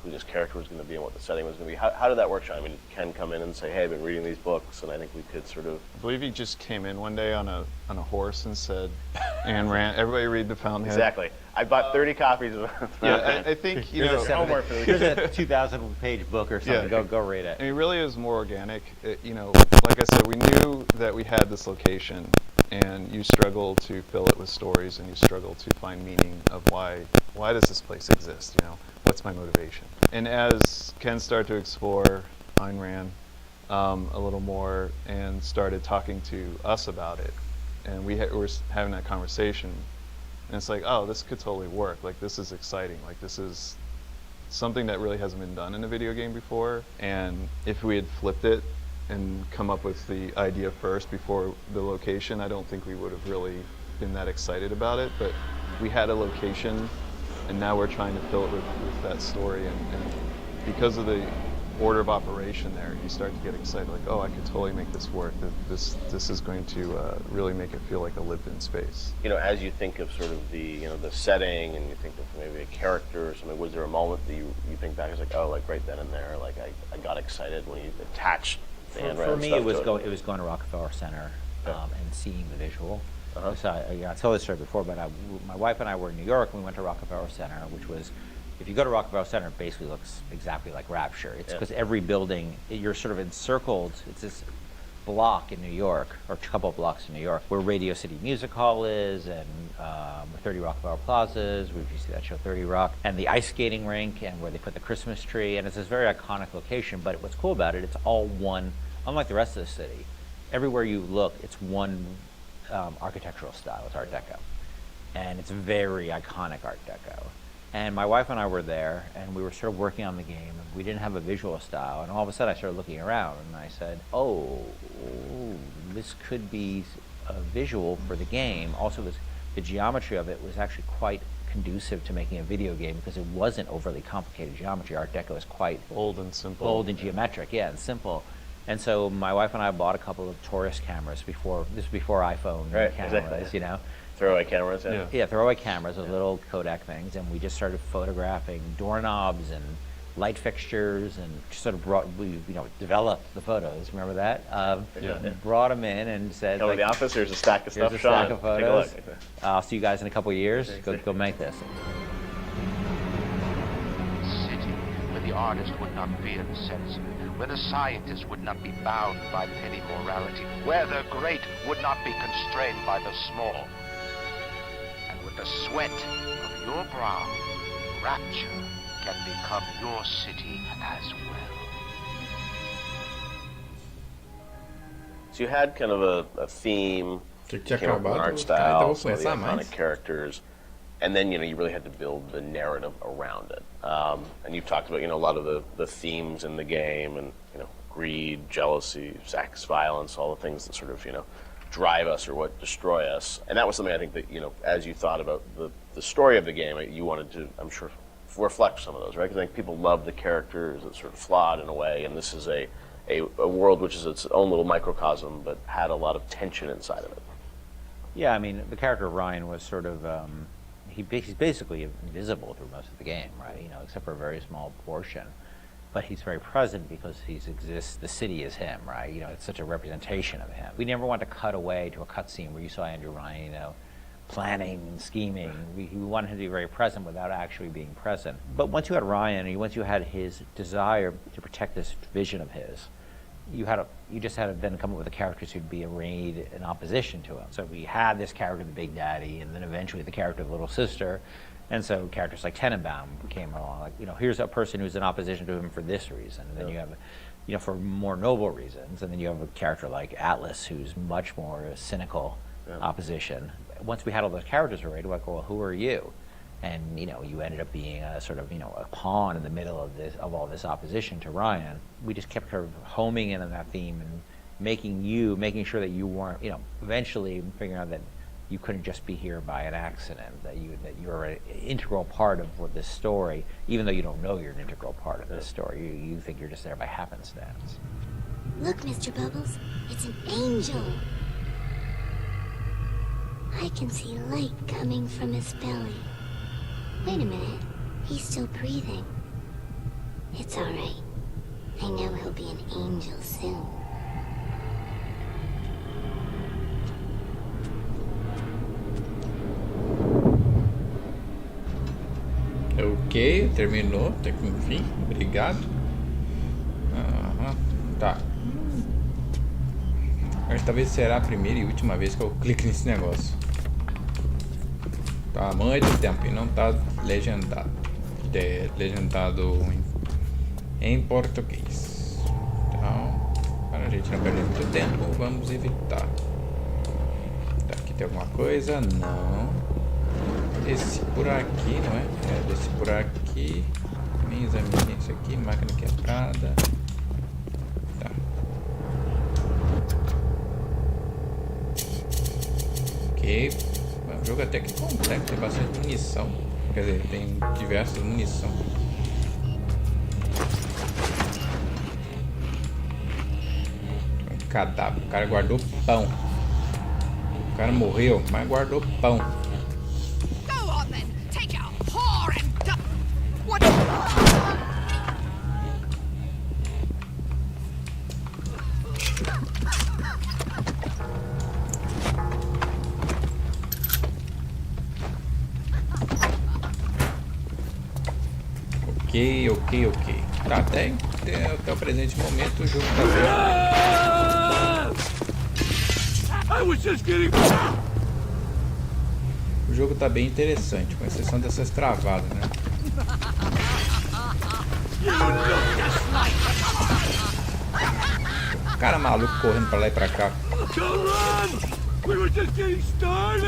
who this character was going to be and what the setting was going to be. How did that work, Sean? I mean, did Ken come in and say, hey, I've been reading these books, and I think we could sort of... I believe he just came in one day on a horse and said, Ayn Rand, everybody read The Fountainhead. Exactly. I bought 30 copies of Yeah, I think, you know... Here's a 2,000-page book or something. Yeah. Go read it. I mean, really, it was more organic. You know, like I said, we knew that we had this location, and you struggle to fill it with stories, and you struggle to find meaning of why does this place exist, you know? What's my motivation? And as Ken started to explore Ayn Rand a little more and started talking to us about it, and we were having that conversation, and it's like, oh, this could totally work. Like, this is exciting. Like, this is something that really hasn't been done in a video game before. And if we had flipped it and come up with the idea first before the location, I don't think we would have really been that excited about it. But we had a location, and now we're trying to fill it with that story. And because of the order of operation there, you start to get excited, like, oh, I could totally make this work. This is going to really make it feel like a lived-in space. You know, as you think of sort of the, you know, the setting, and you think of maybe a character or something, was there a moment that you think back, it's like, oh, like right then and there, like I got excited when you attached the Ayn Rand For me, stuff it was to it was going to Rockefeller Center and seeing the visual. Uh-huh. So I told this story before, but my wife and I were in New York, and we went to Rockefeller Center, which was, if you go to Rockefeller Center, it basically looks exactly like Rapture. It's because every building, you're sort of encircled. It's this block in New York, or a couple of blocks in New York, where Radio City Music Hall is, and 30 Rockefeller Plazas, where you see that show 30 Rock, and the ice skating rink, and where they put the Christmas tree, and it's this very iconic location. But what's cool about it, it's all one, unlike the rest of the city. Everywhere you look, it's one architectural style. It's Art Deco, and it's very iconic Art Deco. And my wife and I were there, and we were sort of working on the game, and we didn't have a visual style. And all of a sudden, I started looking around, and I said, oh, this could be a visual for the game. Also, the geometry of it was actually quite conducive to making a video game, because it wasn't overly complicated geometry. Art Deco is quite bold and simple. Bold and geometric, yeah, and simple. And so my wife and I bought a couple of tourist cameras before iPhone cameras, exactly. You know. Throwaway cameras, yeah, throwaway cameras, those little Kodak things, and we just started photographing doorknobs and light fixtures and sort of developed the photos. Remember that? Brought them in and said, Come to the office, here's a stack of stuff, here's a stack of photos. Take a look. I'll see you guys in a couple of years. Go make this. City where the artist would not fear the censor, where the scientist would not be bound by petty morality, where the great would not be constrained by the small. And with the sweat of your brow, rapture can become your city as well. So you had kind of a theme, Que tinha came up with an acabado, art os caras style, estavam some of the pensando iconic mais. characters, and then you really had to build the narrative around it. And you've talked about a lot of the themes in the game, and greed, jealousy, sex, violence, all the things that sort of drive us or what destroy us. And that was something I think that as you thought about the story of the game, you wanted to, I'm sure, reflect some of those, right? Because I think people love the characters. It's sort of flawed in a way, and this is a world which is its own little microcosm, but had a lot of tension inside of it. Yeah, I mean, the character of Ryan was sort of, he's basically invisible through most of the game, right? Except for a very small portion. But he's very present because the city is him, right? It's such a representation of him. We never want to cut away to a cutscene where you saw Andrew Ryan, planning and scheming. We wanted him to be very present without actually being present. But once you had Ryan, and once you had his desire to protect this vision of his, you just had to then come up with the characters who'd be arrayed in opposition to him. So we had this character, the Big Daddy, and then eventually the character of the little sister. And so characters like Tenenbaum came along, here's a person who's in opposition to him for this reason. And then you have, for more noble reasons. And then you have a character like Atlas, who's much more cynical opposition. Once we had all those characters arrayed, we're like, well, who are you? And you ended up being a sort of a pawn in the middle of all this opposition to Ryan. We just kept sort of homing in on that theme and making sure that you weren't, eventually figuring out that you couldn't just be here by an accident, that you're an integral part of this story, even though you don't know you're an integral part of this story. You think you're just there by happenstance. Look, Mr. Bubbles, it's an angel. I can see light coming from his belly. Wait a minute, he's still breathing. It's all right. I know he'll be an angel soon. Ok, terminou, até que enfim, obrigado. Tá. Mas talvez será a primeira e última vez que eu clico nesse negócio. Tá há muito tempo e não tá legendado. Legendado em português. Então, para a gente não perder muito tempo, vamos evitar. Tá, aqui tem alguma coisa? Não. Desci por aqui, não é? Desci por aqui. Me examine isso aqui, máquina quebrada. Tá. Ok. O jogo até que complexo, tem bastante munição. Quer dizer, tem diversas munição. Um cadáver, o cara guardou pão. O cara morreu, mas guardou pão. Go on then, take your whore and what? Ok. Tá, até o presente momento o jogo tá bem... O jogo tá bem interessante, com exceção dessas travadas, né? O cara maluco correndo pra lá e pra cá. We were just getting started!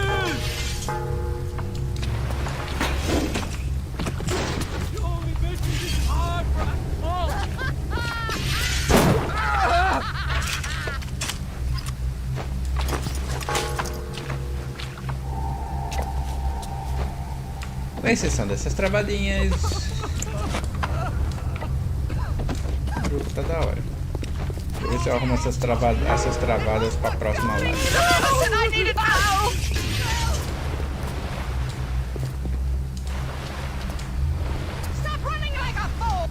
You only making this hard for us all! Com exceção dessas travadinhas, o jogo tá da hora. Deixa eu ver se eu arrumo essas travadas pra próxima live. Listen, I need it now! Stop running like a fool!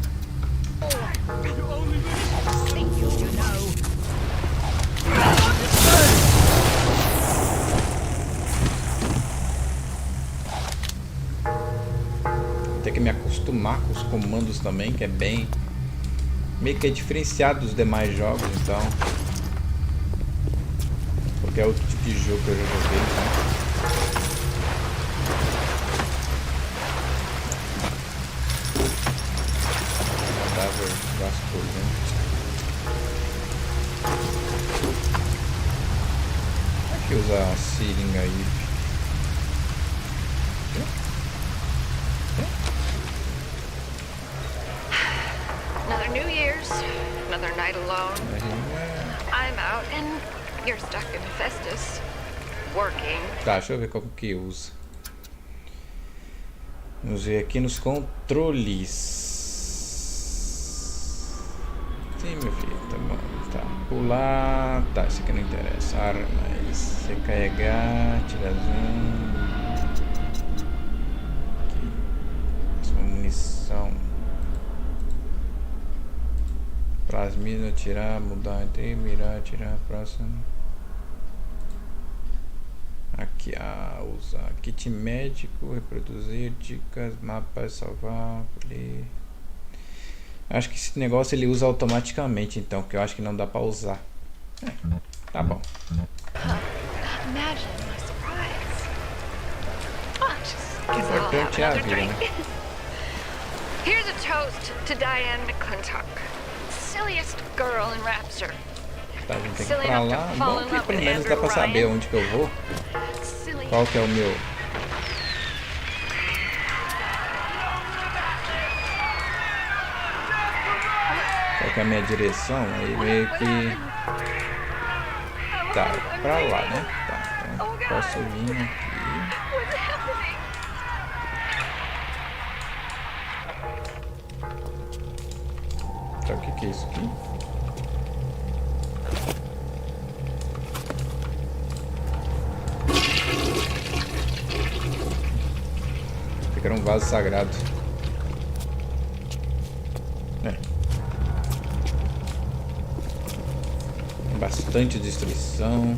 ter que me acostumar com os comandos também, que é bem... meio que é diferenciado dos demais jogos, então... porque é outro tipo de jogo que eu já joguei, então... cadáver vasculhante. Aqui usar a seringa aí. Another New Year's, another night alone. I'm out and you're stuck in Festus, working. Tá, deixa eu ver como que usa. Vamos ver aqui nos controles. Sim, meu filho, tá bom. Tá, pular. Tá, isso aqui não interessa. Armas. Recarregar, tirar zoom. Aqui. Essa munição. Plasmina, atirar, mudar entre, mirar, atirar, próximo. Aqui, usar kit médico, reproduzir, dicas, mapas, salvar, ler. Acho que esse negócio ele usa automaticamente, então, que eu acho que não dá pra usar. Tá bom. Imagine my surprise. O importante é a vida, né? Here's a toast to Diane McClintock, silliest girl in Rapture. Tá, a gente tem que ir pra lá. Bom que pelo menos dá pra saber onde que eu vou. Qual que é o meu... qual que é a minha direção? Aí meio que... tá, pra lá, né? Tá, então posso vir aqui. Tá, o que é isso aqui? Era um vaso sagrado. Bastante destruição.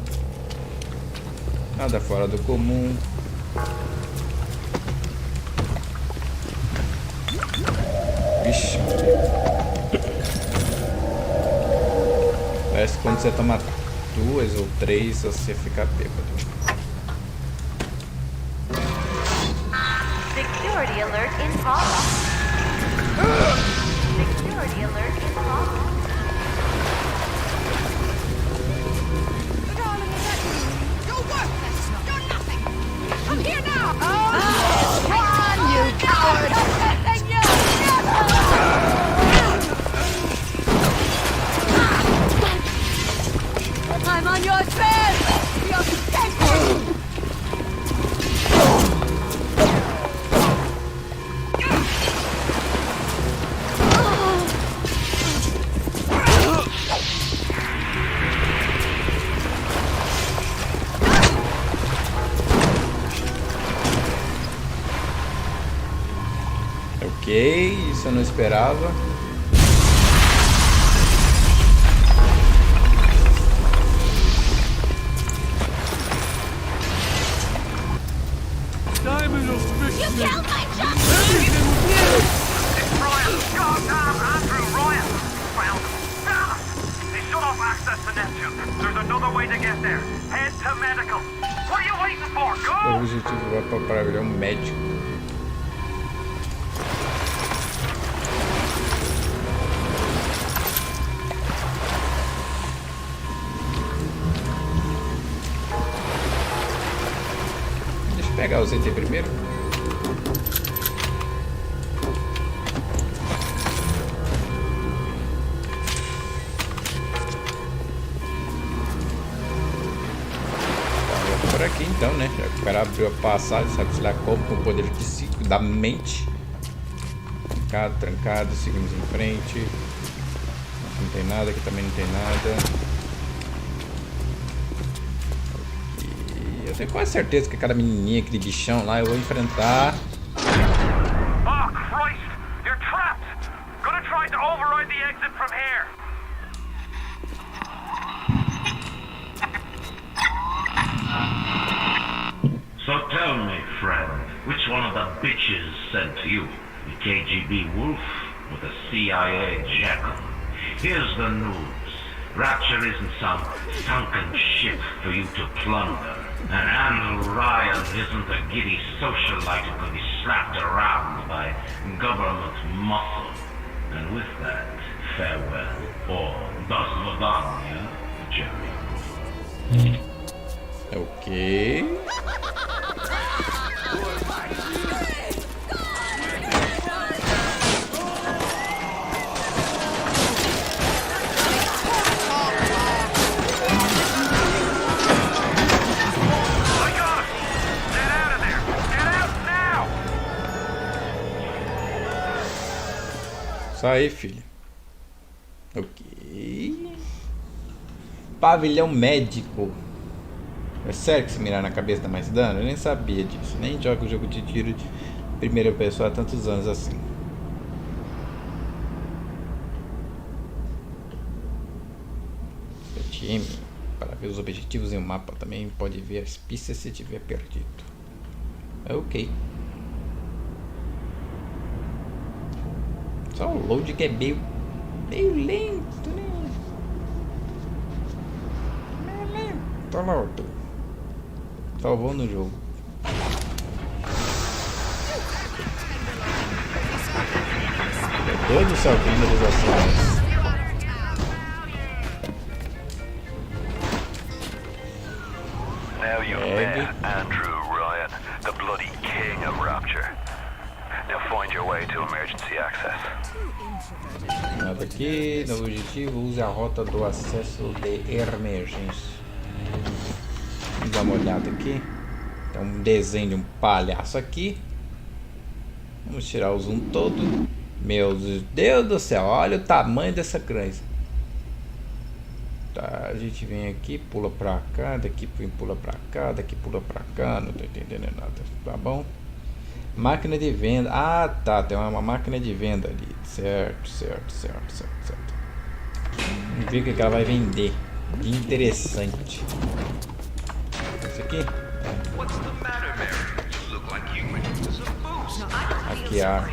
Nada fora do comum. Vixe. Parece que quando você toma 2 ou 3 você fica bêbado. Security alert in progress. Security alert in progress. You're worthless! You're nothing! Come here now! Run, you coward! I'm on your trail! You're dead! Ok, isso eu não esperava. Diamond will fix You me. killed my job! It's Ryan! Goddamn Andrew Ryan! Found him. Damn it! They shut off access to Neptune. There's another way to get there. Head to medical. What are you waiting for? O Go! objetivo para virar um médico. Deixa eu pegar os itens primeiro. Por aqui então, né? Recuperar, abriu a passagem, sabe-se lá como, com o poder psíquico da mente. Trancado, trancado, seguimos em frente. Aqui não tem nada, aqui também não tem nada. E eu tenho quase certeza que aquela menininha, aquele bichão lá, eu vou enfrentar. Oh, Christ! You're trapped! Gonna try to override the exit from here. So tell me, friend, which one of the bitches sent you? The KGB wolf with the CIA jackal. Here's the news. Rapture isn't some sunken ship for you to plunder. And Andrew Ryan isn't a giddy socialite who can be slapped around by government muscle. And with that, farewell, or das Vodania, Jerry. Ok. Sai, filho. Ok. Pavilhão médico. É sério que se mirar na cabeça dá mais dano? Eu nem sabia disso. Nem jogo jogo de tiro de primeira pessoa há tantos anos assim. Seu time. Para ver os objetivos em um mapa. Também pode ver as pistas se tiver perdido. Ok. Só o load que é meio lento, né? Meio lento, load. Salvou no jogo. Meu Deus do céu, que renderização. Now you've met Andrew Ryan, the bloody king of Rapture. Now find your way to emergency access. Nada aqui, no objetivo, use a rota do acesso de emergência. Vamos dar uma olhada aqui. Tem um desenho de um palhaço aqui. Vamos tirar o zoom todo. Meu Deus do céu, olha o tamanho dessa criança. Tá, a gente vem aqui, pula pra cá, daqui pula pra cá, daqui pula pra cá, não tô entendendo nada, tá bom? Máquina de venda. Ah, tá. Tem uma máquina de venda ali. Certo. Vamos ver o que ela vai vender. Que interessante. Isso aqui? Aqui a.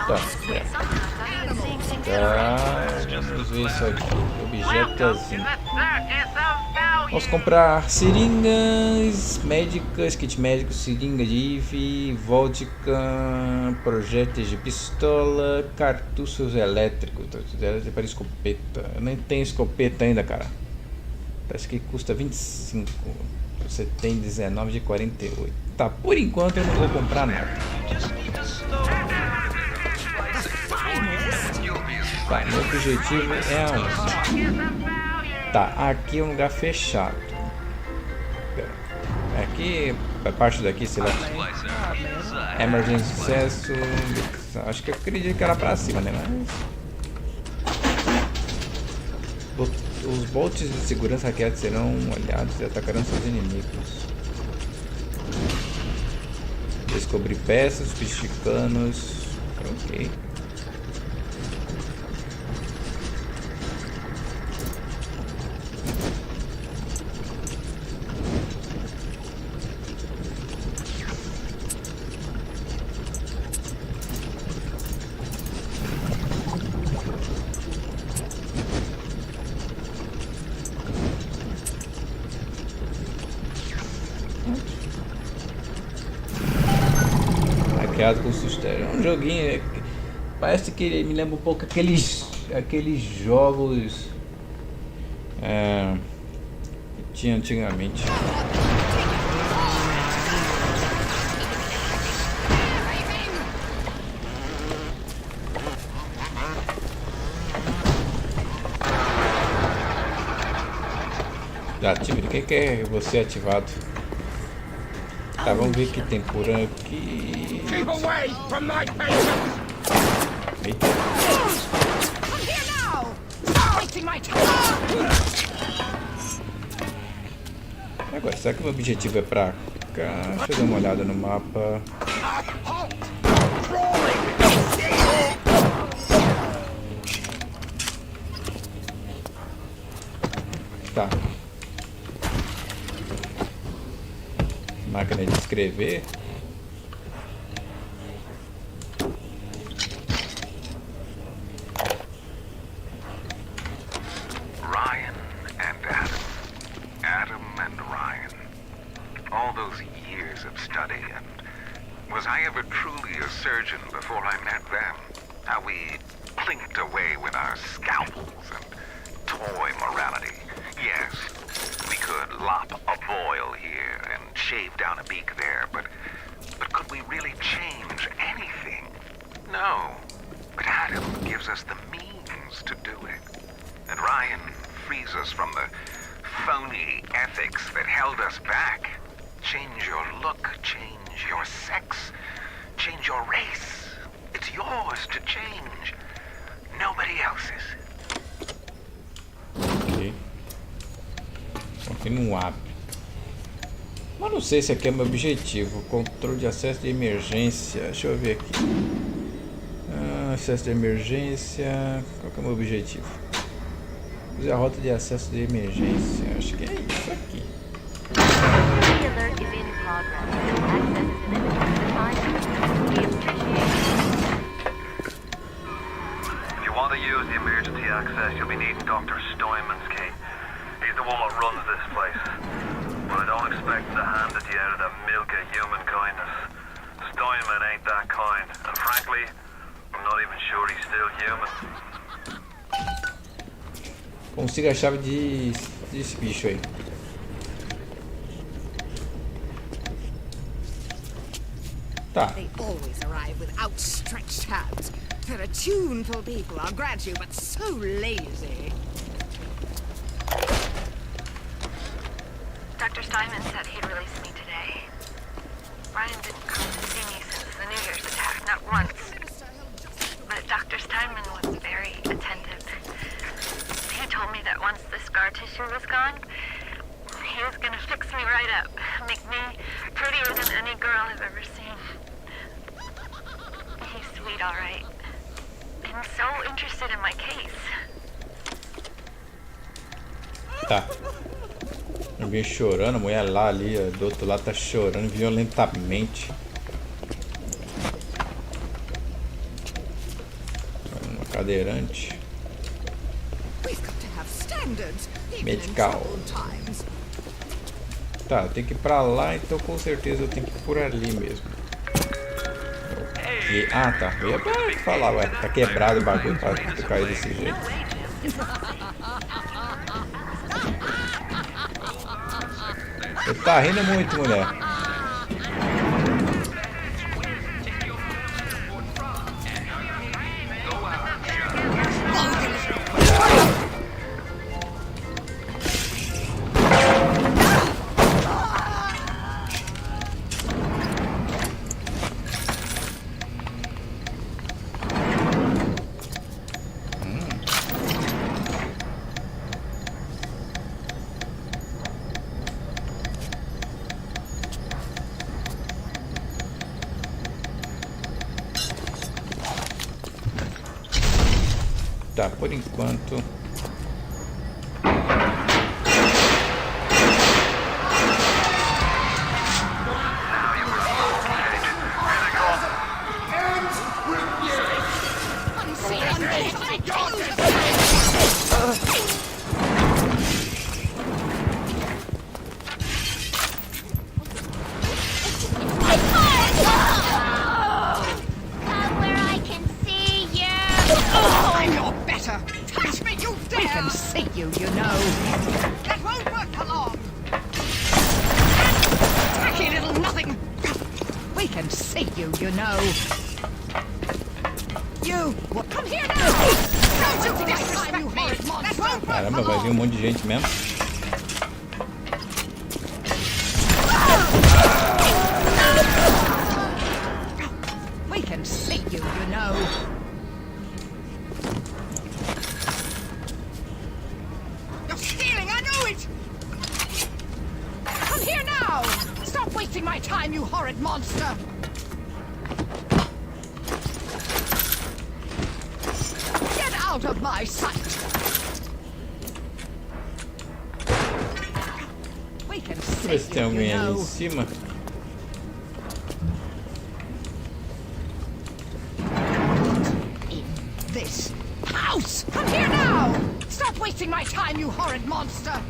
Tá. Vamos ver isso aqui. Objetozinho. Vamos comprar seringas médicas, kit médico, seringa de IV, vodka, projéteis de pistola, cartuchos elétricos para escopeta. Eu nem tenho escopeta ainda, cara. Parece que custa 25. Você tem 19 de 48. Tá, por enquanto eu não vou comprar nada. Tá, meu objetivo é aonde? Tá, aqui é um lugar fechado. Aqui, a parte daqui, sei lá. Emergency acesso. Acho que eu acredito que era pra cima, né? Mas os bolts de segurança hackeados serão olhados e atacarão seus inimigos. Descobrir peças, pisticanos. Ok. Com sustério. É um joguinho, parece que ele me lembra um pouco aqueles jogos que tinha antigamente. Ative, o que é você ativado? Tá, vamos ver o que tem por aqui. Eita. Agora, será que o meu objetivo é pra cá? Deixa eu dar uma olhada no mapa. Tá. Máquina de escrever. truly a surgeon before I met them. How we plinked away with our scalpels and toy morality. Yes, we could lop a boil here and shave down a beak there, but could we really change anything? No. But Adam gives us the means to do it. And Ryan frees us from the phony ethics that held us back. Change your look, change your sex, change your race. It's yours to change. Nobody else's. Ok. Continuar. Mas não sei se aqui é meu objetivo. Controle de acesso de emergência. Deixa eu ver aqui. Acesso de emergência. Qual que é o meu objetivo? Use a rota de acesso de emergência. Acho que é isso aqui. The alert is in progress. Access is limited to the time. We appreciate If you want to use the emergency access, you'll be needing Dr. Steinman's key. He's the one that runs this place. But I don't expect to hand it to you out of the milk of human kindness. Steinman ain't that kind, and frankly, I'm not even sure he's still human. Consiga a chave desse bicho aí. Tá. They always arrive with outstretched hands. They're a tuneful people, I'll grant you, but so lazy. Dr. Steinman said he'd release me today. Ryan didn't come to see me since the New Year's attack, not once. But Dr. Steinman was very attentive. He told me that once the scar tissue was gone, he was gonna fix me right up, make me prettier than any girl I've ever seen. He's sweet, all right. And so interested in my case. Tá. Alguém chorando, a mulher lá ali do outro lado tá chorando violentamente. Uma cadeirante. Medical. Tá, tem que ir pra lá, então com certeza eu tenho que ir por ali mesmo. E, ah, tá. Eu ia falar, ué, tá quebrado o bagulho pra cair desse jeito. Você tá rindo muito, mulher. Tá, por enquanto. Caramba, vai vir um monte de gente mesmo. We can see you, you know. You're stealing, I know it! Come here now! Stop wasting my time, you horrid monster! Get out of my sight! Deixa eu ver se tem alguém ali em cima. This house! Come here now! Stop wasting my time, you horrid monster!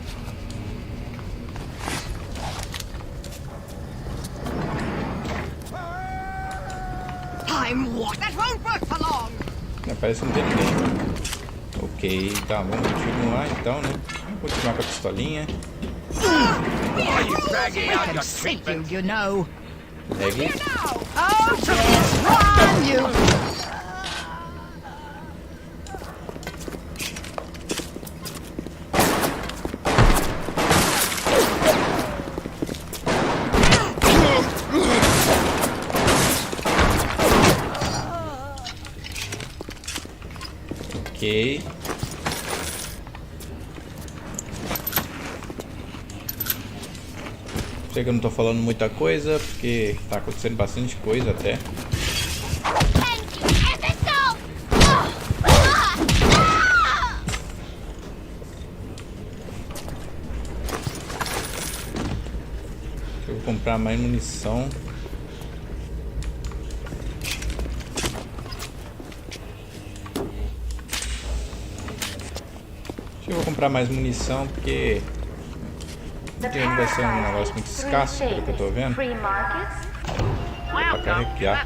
I'm what? That won't work for long. Parece que não tem ninguém. Ok, tá, vamos continuar então, né? Vamos continuar com a pistolinha. We can sink you, you know. Pegue. Oh, yes, run, you. Ok. Sei que eu não tô falando muita coisa, porque tá acontecendo bastante coisa até. Eu vou comprar mais munição. Eu vou comprar mais munição porque o dinheiro vai ser um negócio muito escasso, pelo que eu tô vendo. Pra carregar.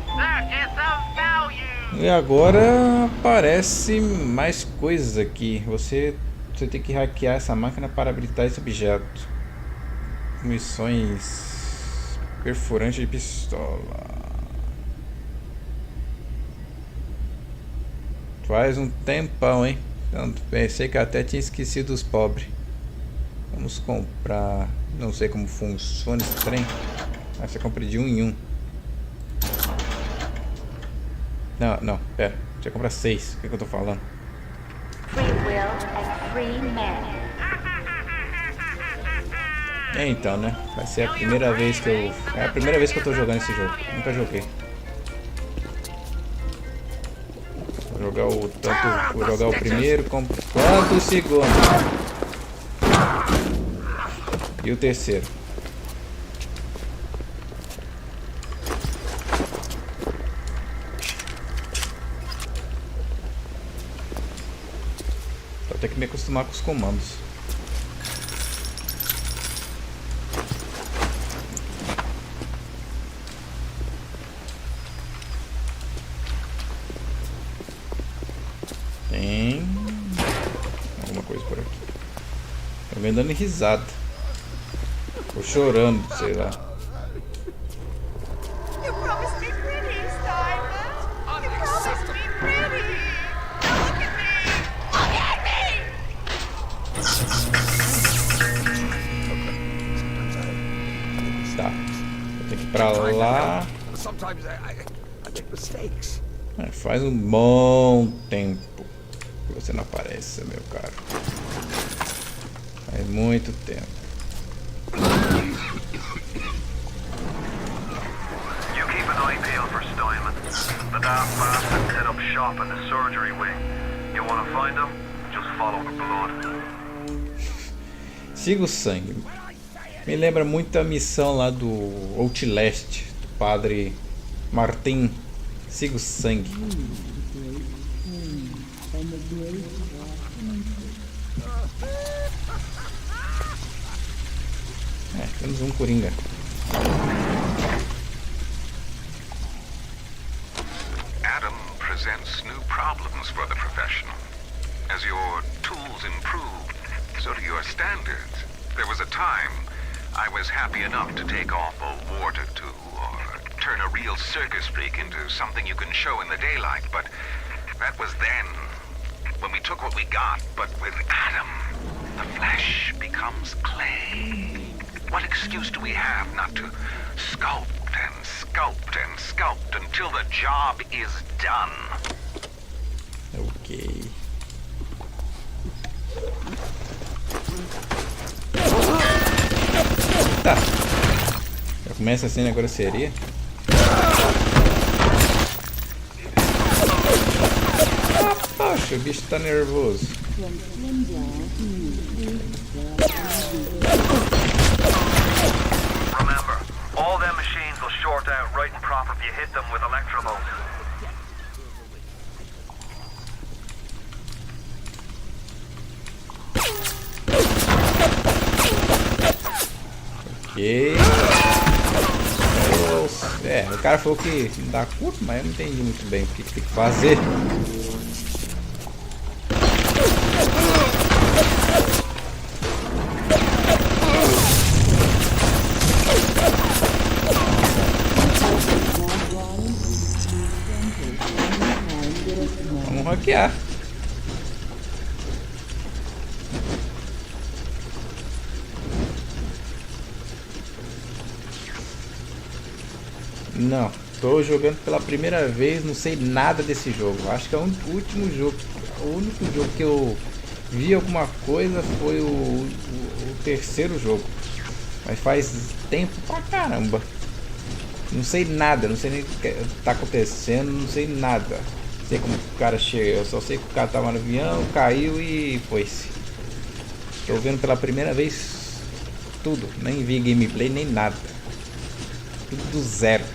E agora aparece mais coisas aqui. Você tem que hackear essa máquina para habilitar esse objeto. Missões perfurante de pistola. Faz um tempão, hein? Eu pensei que até tinha esquecido os pobres. Vamos comprar. Não sei como funciona esse trem. Mas você compra de 1 em 1. Não, pera. Você compra 6. O que eu tô falando? Free will and free man. Então, né? Vai ser a primeira vez que eu. É a primeira vez que eu tô jogando esse jogo. Nunca joguei. Vou jogar o primeiro, quanto o segundo e o terceiro. Vou ter que me acostumar com os comandos. Tem alguma coisa por aqui. Tô me dando risada. Tô chorando, sei lá. You promised me pretty, Steinman. You promised me pretty. Look at me. Look at me. Tá. Vou ter que ir pra lá. Sometimes I make mistakes. Faz um bom tempo que você não aparece, meu caro. Faz muito tempo. You keep an eye peeled for Steinman. The daft bastard set up shop in the surgery wing. You want to find him? Just follow the blood. Siga o sangue. Me lembra muito a missão lá do Outlast, do padre Martin. Siga o sangue. Temos um coringa. Adam presents new problems for the professional. As your tools improve, so do your standards. There was a time I was happy enough to take off a wart or two, or turn a real circus freak into something you can show in the daylight, but that was then, when we took what we got. But with Adam, the flesh becomes clay. What excuse do we have not to sculpt and sculpt and sculpt until the job is done? Ok. Tá. Já começa assim na grosseria. Poxa, o bicho tá nervoso. Remember, all them machines will short out right and proper if you hit them with electrovolts. Ok. O cara falou que não dá curto, mas eu não entendi muito bem o que tem que fazer. Vamos hackear. Não, tô jogando pela primeira vez, não sei nada desse jogo. Acho que é o último jogo, o único jogo que eu vi alguma coisa foi o terceiro jogo. Mas faz tempo pra caramba. Não sei nada, não sei nem o que tá acontecendo, não sei nada. Não sei como o cara chega, eu só sei que o cara tava no avião, caiu e foi-se. Tô vendo pela primeira vez tudo, nem vi gameplay nem nada. Tudo do zero.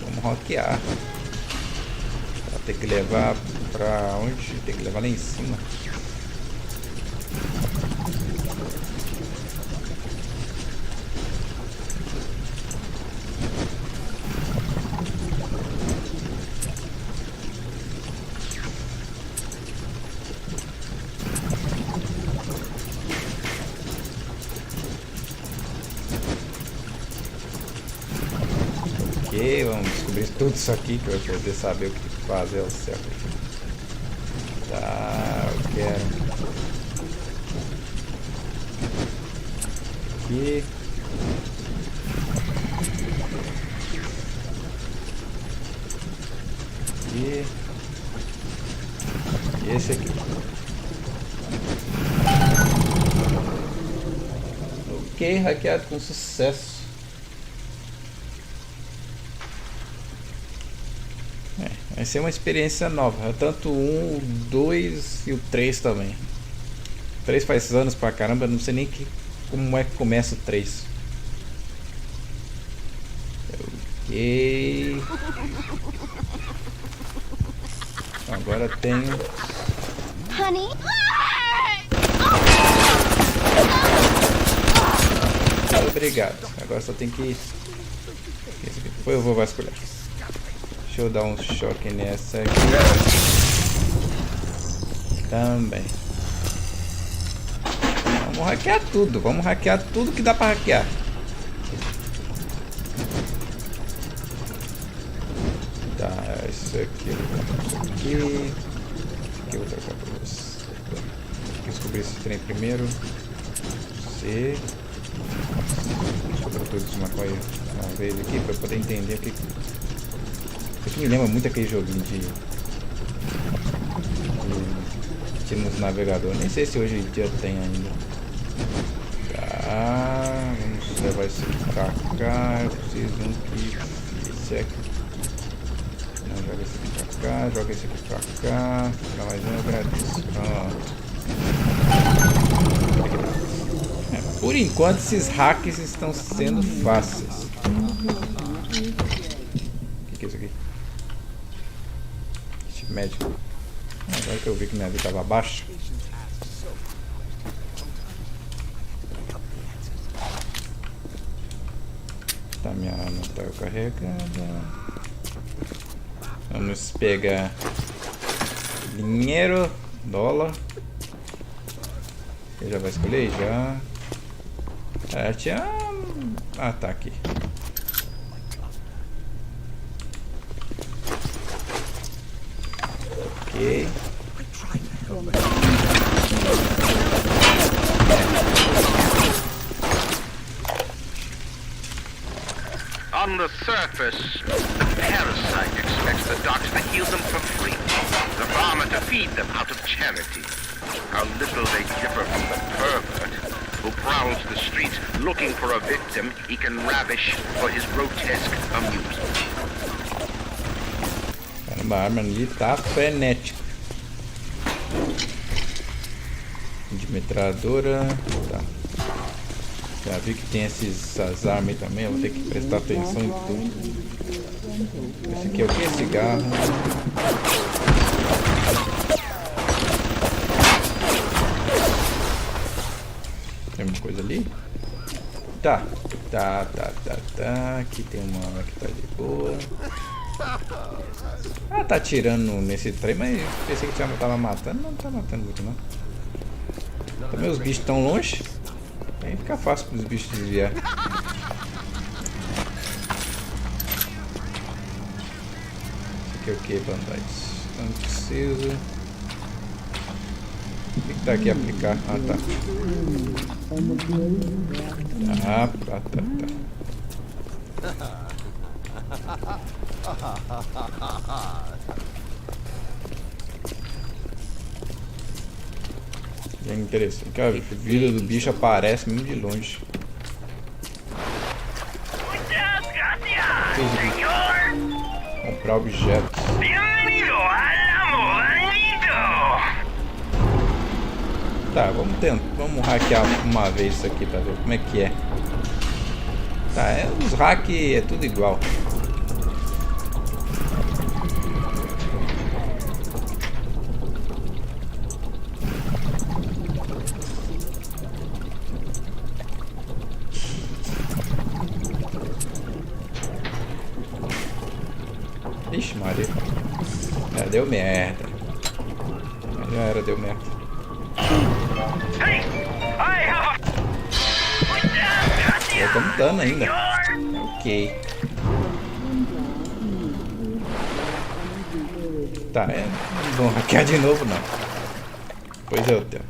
Vamos hackear. Vai ter que levar pra onde? Tem que levar lá em cima. Vamos descobrir tudo isso aqui que eu vou poder saber o que fazer ao certo. Tá, eu quero aqui. Aqui. E esse aqui. Ok, hackeado com sucesso. Vai ser uma experiência nova, tanto o 1, o 2 e o 3 também. O 3 faz anos pra caramba, não sei nem como é que começa o 3. Ok. Agora tenho... Honey? Obrigado, agora só tem que... Depois eu vou vasculhar. Deixa eu dar um choque nessa aqui. Também. Vamos hackear tudo. Vamos hackear tudo que dá pra hackear. Tá, isso aqui. Isso aqui. Aqui eu vou trocar pra você. Vou descobrir esse trem primeiro. C. Deixa eu botar tudo de uma vez aqui pra poder entender o que. Isso aqui me lembra muito aquele joguinho de nos navegador. Nem sei se hoje em dia tem ainda. Tá, vamos levar isso aqui pra cá. Eu preciso que esse aqui. Não, joga esse aqui pra cá, joga esse aqui pra cá. Pra mais um eu agradeço. Pronto. Por enquanto esses hacks estão sendo fáceis. O que é isso aqui? Médico. Agora que eu vi que minha vida estava baixa. Tá, minha arma tá carregada. Vamos pegar dinheiro, dólar. Ele já vai escolher? Já. Tinha... Ah, tá aqui. Ok. On the surface, the parasite expects the doctor to heal them for free, the farmer to feed them out of charity. How little they differ from the pervert who prowls the streets looking for a victim he can ravish for his grotesque amusement. Caramba, a arma ali tá frenética. De metralhadora. Tá. Já vi que tem essas armas também. Eu vou ter que prestar atenção em tudo. Esse aqui é o que? Cigarro. Tem alguma coisa ali? Tá. Tá. Aqui tem uma que tá de boa. Ah, tá atirando nesse trem, mas pensei que já tava matando. Não tá matando muito, não. Também os bichos tão longe. Aí fica fácil para os bichos desviar. Isso aqui é o que, bandais? Não precisa. O que tá aqui aplicar? Ah, tá. Tá. É interessante que a vida do bicho aparece mesmo de longe. Comprar objetos. Tá, vamos hackear uma vez isso aqui pra ver como é que é. Tá, os hack é tudo igual. Ixi, Maria. Já deu merda. Já era, deu merda. Estamos dando ainda. Ok. Tá, não vou hackear de novo não. Depois eu tento.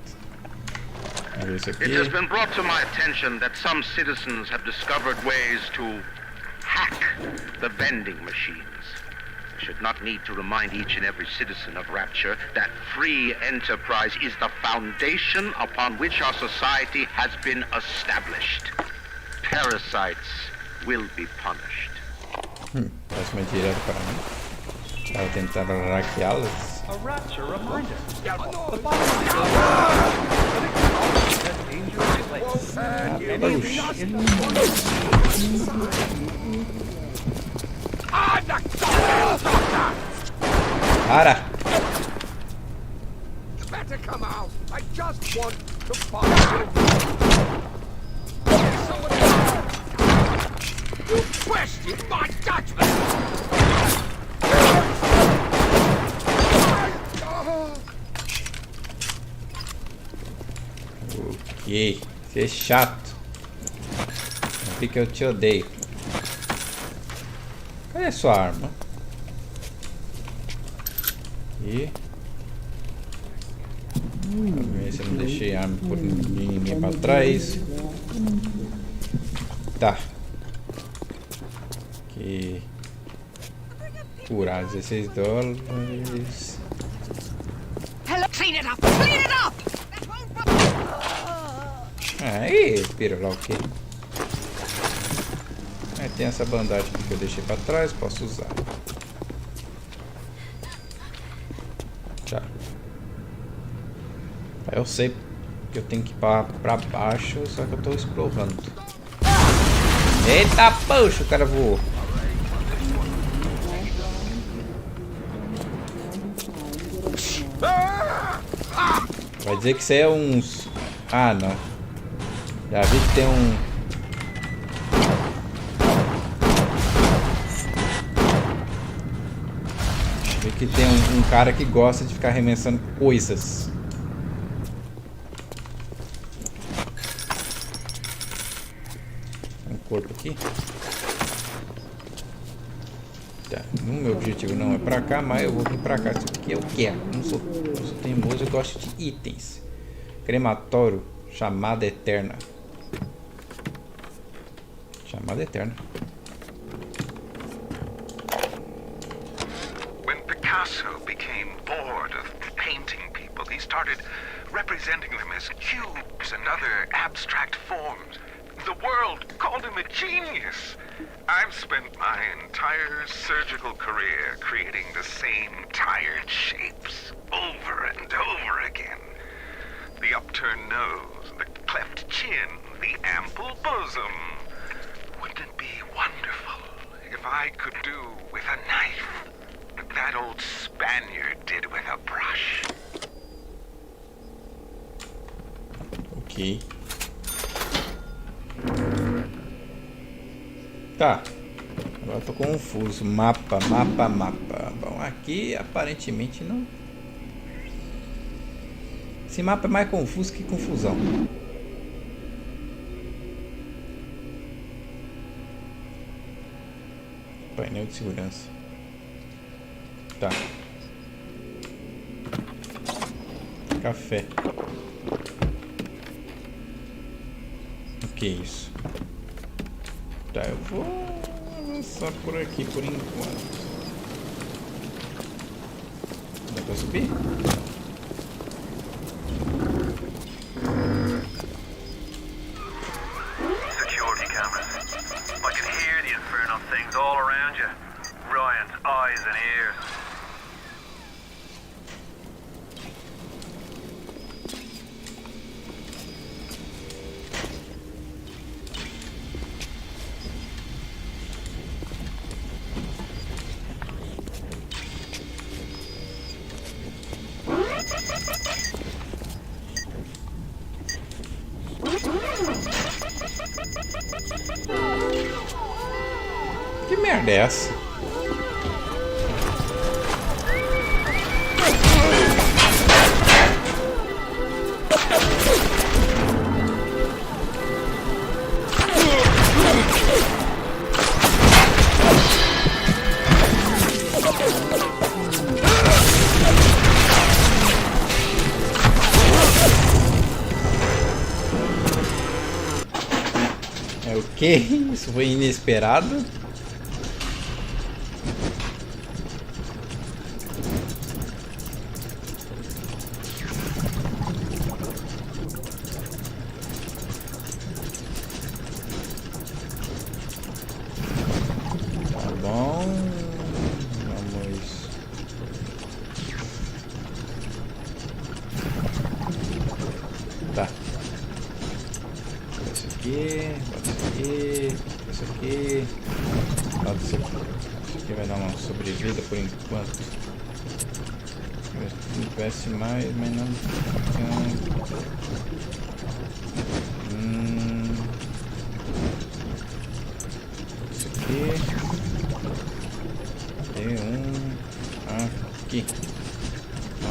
Vamos ver isso aqui. It has been brought to my attention that some citizens have discovered ways to hack the vending machines. I should not need to remind each and every citizen of Rapture that free enterprise is the foundation upon which our society has been established. Parasites will be punished. Próxima direto para mim. Para tentar hackeá-las. A Rapture reminder. Para! You better come out. I just want to find you. You question my judgment. Ok, você é chato. Por que eu te odeio? Cadê a sua arma? E vamos ver se eu não deixei a arma por ninguém pra trás. Tá. Aqui. Curar $16. Hello, clean it up! Clean it up! Aí, pira lá o que? Aí tem essa bandagem aqui que eu deixei pra trás, posso usar. Já. Aí eu sei que eu tenho que ir pra baixo, só que eu tô explorando. Eita, poxa, o cara voou. Vai dizer que isso aí é uns... Ah, não. Já vi que tem um... Já vi que tem um cara que gosta de ficar arremessando coisas. Tem um corpo aqui. Tá. Meu objetivo não é pra cá, mas eu vou vir pra cá. Isso aqui eu quero. Não sou teimoso, eu gosto de itens. Crematório. Chamada eterna. Chamada eterna. When Picasso became bored of painting people, he started representing them as cubes and other abstract forms. The world called him a genius. I've spent my entire surgical career creating the same tired shapes over and over again. The upturned nose, the cleft chin, the ample bosom. Wouldn't it be wonderful if I could do with a knife what that old Spaniard did with a brush? Ok. Tá. Agora eu tô confuso. Mapa. Bom, aqui aparentemente não. Esse mapa é mais confuso que confusão. Painel de segurança. Tá. Café. O que é isso? Tá, eu vou avançar por aqui por enquanto. Dá pra subir? Security cameras. I can hear the infernal things all around you. Ryan's eyes and ears. Que merda é essa? É o que? Isso foi inesperado. Tá bom. Vamos. Tá. Esse aqui. Isso aqui. Bota isso aqui. Isso aqui vai dar uma sobrevida por enquanto. Se não tivesse mais, mas não. Isso aqui. Tem aqui. Ó.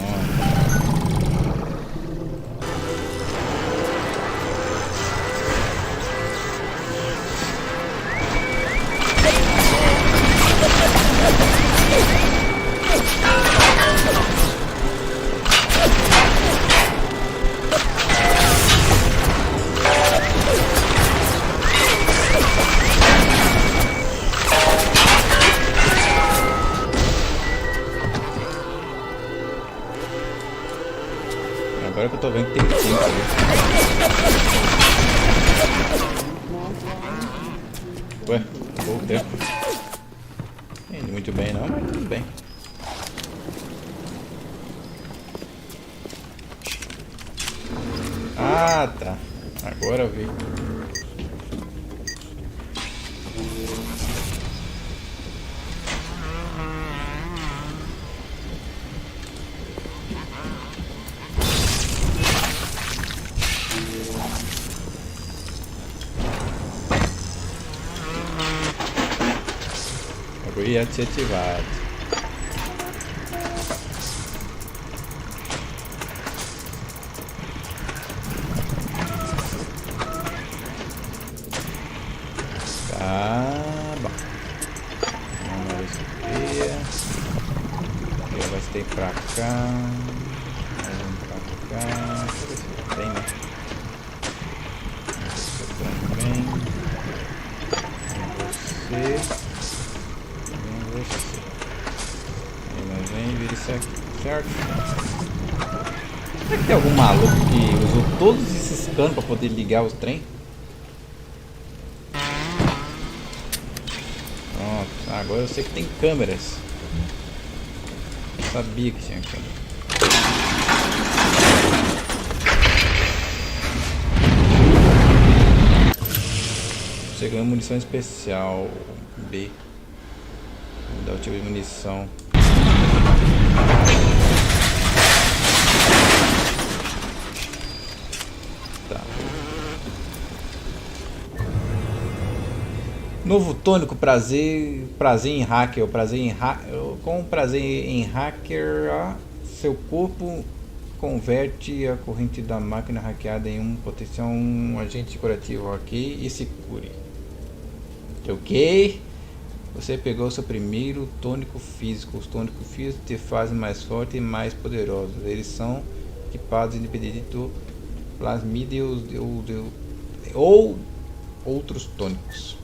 Agora que eu tô vendo que tem tempo ali. Ué, acabou o tempo. Não indo muito bem não, mas tudo bem. Ah, tá. Agora eu vi. Ia ser ativado. Tá bom. Vamos ver isso aqui. Eu gastei pra cá. Vamos pra cá. Deixa eu ver se tem, né? Esse também. Você. Vira isso aqui, certo? Será que tem algum maluco que usou todos esses canos para poder ligar os trem? Pronto, agora eu sei que tem câmeras. Eu sabia que tinha câmera. Chegando munição especial B. Vou dar o tipo de munição. Tá. Novo tônico, prazer em hacker. Com prazer em hacker, seu corpo converte a corrente da máquina hackeada em um potencial agente curativo, ok? E se cure. Ok? Você pegou seu primeiro tônico físico. Os tônicos físicos te fazem mais forte e mais poderoso. Eles são equipados independente do plasmídeos ou outros tônicos.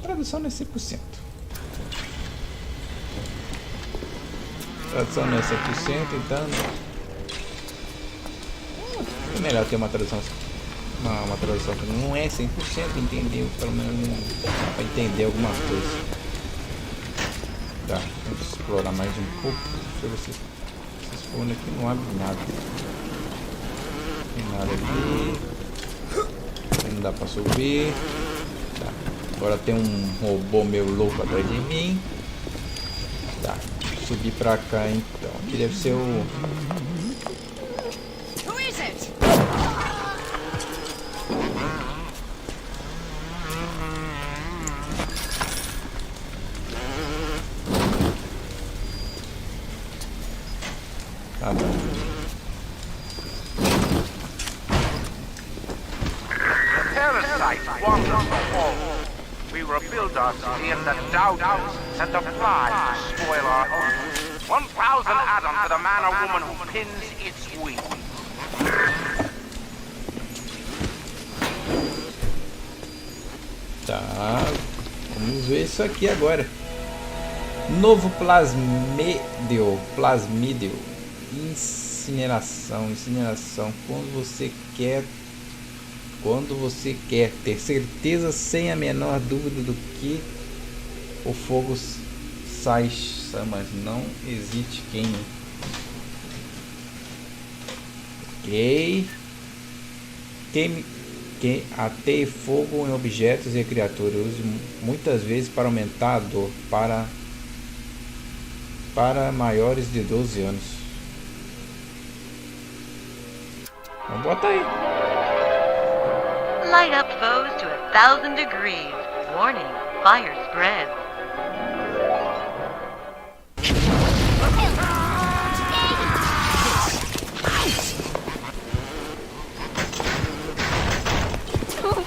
Tradução não é 100%. Tradução não é 100%, então é melhor ter uma tradução que não é 100%, entendeu? Pelo menos para entender alguma coisa. Tá, vamos explorar mais um pouco. Deixa eu ver se esses fones aqui não abrem nada. Tem nada ali. Não dá para subir. Tá. Agora tem um robô meio louco atrás de mim. Tá, subir pra cá então. Aqui deve ser o... Who is it? Tá bom. Parasite wanders the hall. We rebuild our city and the doubters sent a fly to spoil our home. 1,000 atoms to the man or woman who pins its wing. Tá, vamos ver isso aqui agora. Novo plasmídeo. Incineração. Quando você quer ter certeza sem a menor dúvida do que o fogo sai chamas, não hesite queime. Ok. Ateie fogo em objetos e criaturas. Use muitas vezes para aumentar a dor para maiores de 12 anos. Então bota aí. Light up foes to 1,000 degrees. Warning, fire spreads.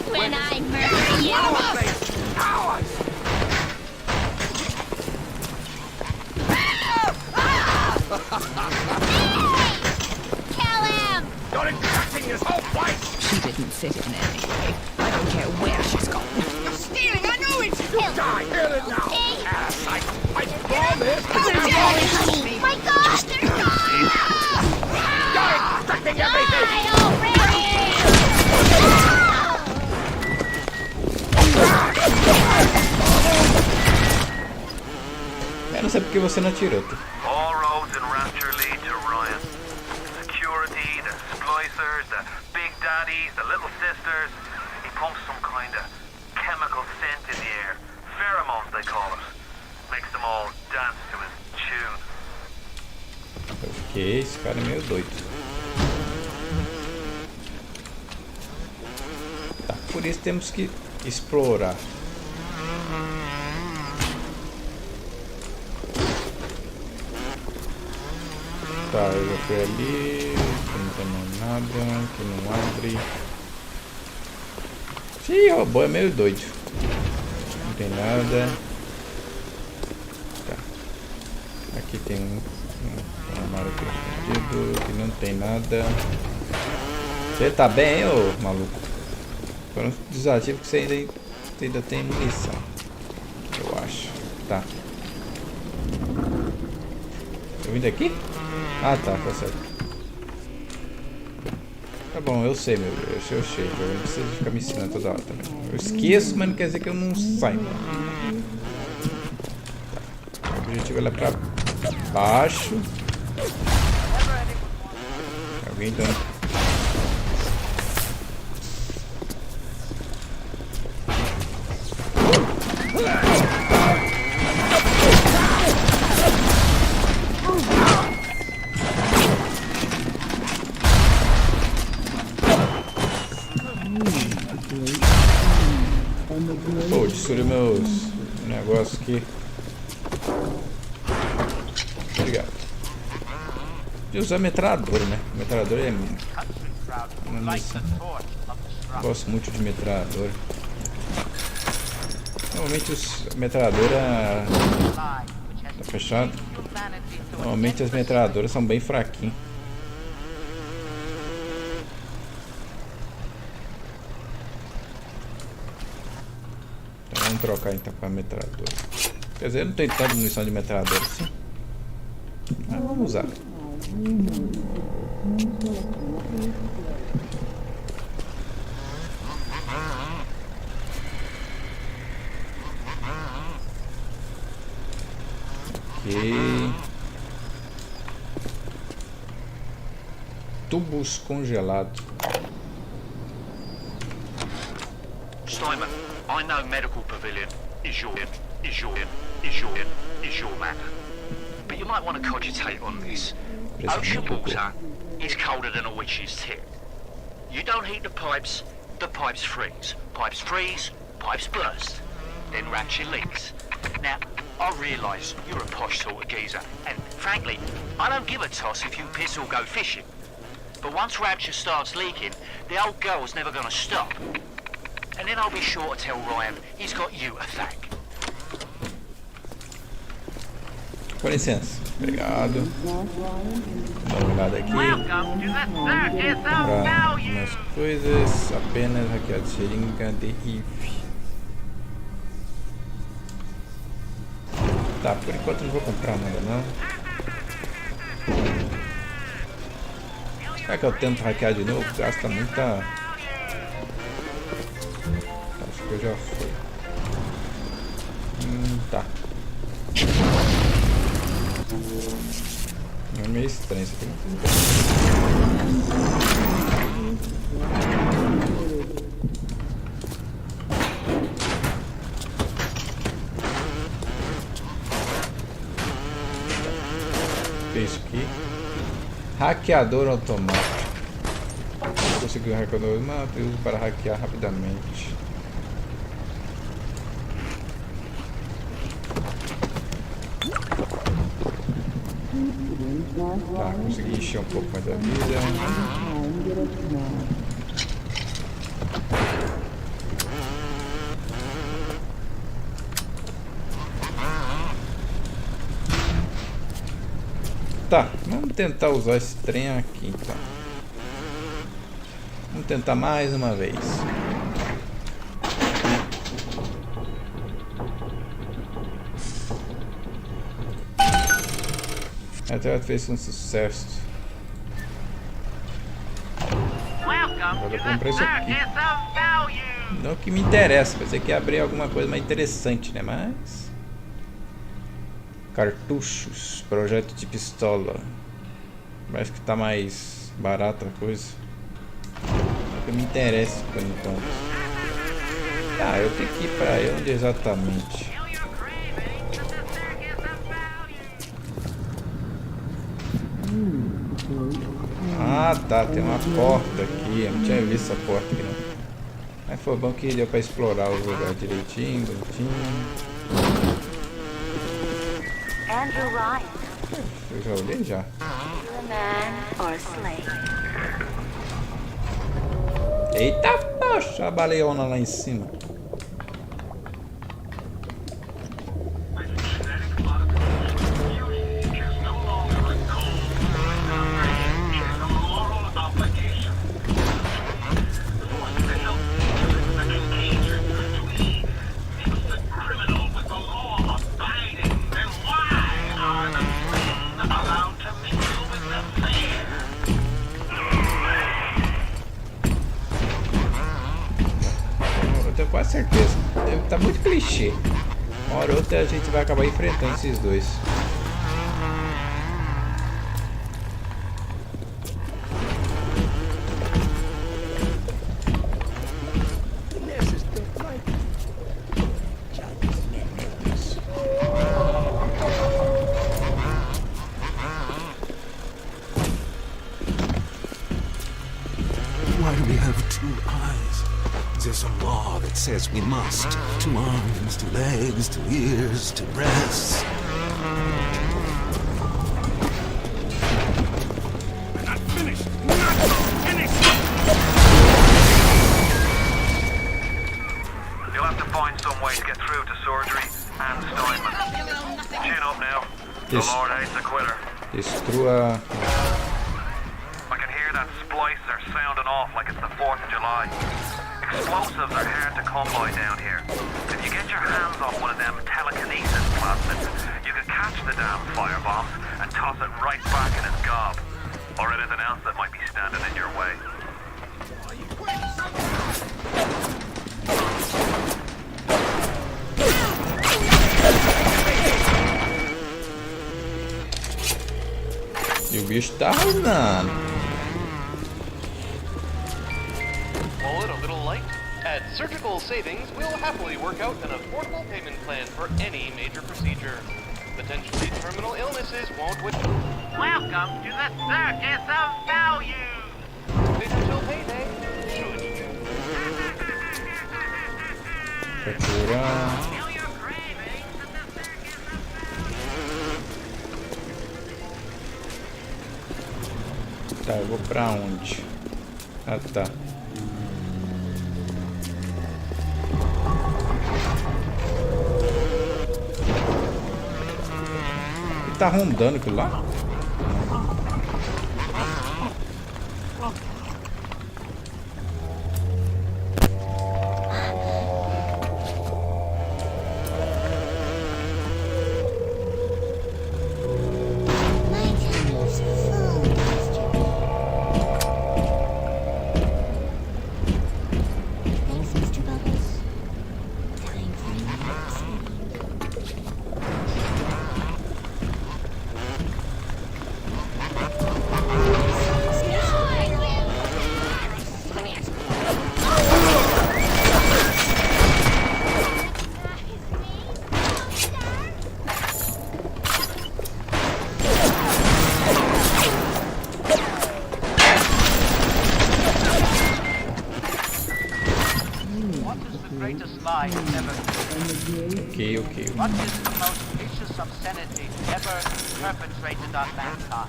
When I murder you! Kill him! You're infecting his whole place! She didn't fit in anyway. I don't care where she's gone. You're stealing! I know it! You die! Hear it now! Parasite! I promise! Honey, my gosh, they're gone! You're infecting everything! Eu não sei porque você não atirou. All roads in Rapture lead to Ryan. Security, the splicers, the big daddies, the little sisters. He pumps some kind of chemical scent in the air. Pheromones, they call it. Makes them all dance to his tune. Ok, esse cara é meio doido. Tá, por isso temos que explorar. Tá, eu já fui ali, aqui não tem mais nada, aqui não abre. Ih, o robô é meio doido. Não tem nada. Tá. Aqui tem um armário escondido, aqui não tem nada. Você tá bem, ô maluco? Agora um desativo que você ainda tem munição. Eu acho. Tá. Eu vim daqui? Ah, tá certo. Tá bom, eu sei, meu Deus, eu sei. Eu não preciso ficar me ensinando toda hora também. Eu esqueço, mas não quer dizer que eu não saiba. Tá. O objetivo é lá pra baixo. Alguém dando. Pô, destruir meus negócios aqui. Obrigado. De usar metralhadora, né? Metralhadora é uma missão. Gosto muito de metralhadora. Normalmente a metralhadora tá fechado. Normalmente as metralhadoras são bem fraquinhas. Então vamos trocar então para metralhadora. Quer dizer, não tem tanta munição de metralhadora assim. Mas vamos usar. Ok. Tubos congelados. Simon, I know medical pavilion is your matter. But you might want to cogitate on this. Ocean water is colder than a witch's tip. You don't heat the pipes freeze. Pipes freeze, pipes burst. Then Rapture leaks. Now, I realise you're a posh sort of geezer, and frankly, I don't give a toss if you piss or go fishing. But once Rapture starts leaking, the old girl's never gonna stop. And then I'll be sure to tell Ryan he's got you to thank. Com licença. Obrigado. Dá uma olhada aqui. Comprar umas coisas. Apenas aqui a seringa de if. Tá, por enquanto não vou comprar nada não. Será que eu tento hackear de novo? Gasta muita... Acho que eu já fui. Tá. É meio estranho isso aqui. O que é isso aqui? Hackeador automático. Conseguiu um hackeador automático e uso para hackear rapidamente. Tá, consegui encher um pouco mais da vida. Tá, vamos tentar usar esse trem aqui então. Vamos tentar mais uma vez. Até fez um sucesso. Agora eu comprei isso aqui. Não que me interessa, pensei que ia abrir alguma coisa mais interessante, né? Mas... Cartuchos, projeto de pistola. Parece que tá mais barata a coisa. Não que me interessa por enquanto. Ah, eu tenho que ir pra onde exatamente? Ah tá, tem uma porta aqui. Eu não tinha visto essa porta aqui não. Mas foi bom que deu pra explorar o lugar direitinho, bonitinho. Andrew Ryan. Eu já olhei já. Eita poxa, a baleona lá em cima. Com certeza, tá muito clichê. Uma hora ou outra a gente vai acabar enfrentando esses dois. Why do we have two eyes? There's a law that says we must. 2 arms, 2 legs, 2 ears, 2 breasts. We're not finished! Not finished! You'll have to find some way to get through to surgery and Steinman. Chin up now. The Lord hates a quitter. Destrua. I can hear that splicer sounding off like it's the 4th of July. Explosives are hard to come by down here. If you get your hands on one of them telekinesis plasmids, you can catch the damn firebombs and toss it right back in its gob. Or anything else that might be standing in your way. E o bicho tá rosnando. Wallet a little light? At Surgical Savings, we'll happily work out an affordable payment plan for any major procedure. Potentially terminal illnesses won't Welcome to the Circus of Value! wait until payday. Should you? Procurar. Tá, eu vou pra onde? Ah, tá. Ele tá rondando aquilo lá? Ok. What is the most vicious obscenity ever perpetrated on mankind?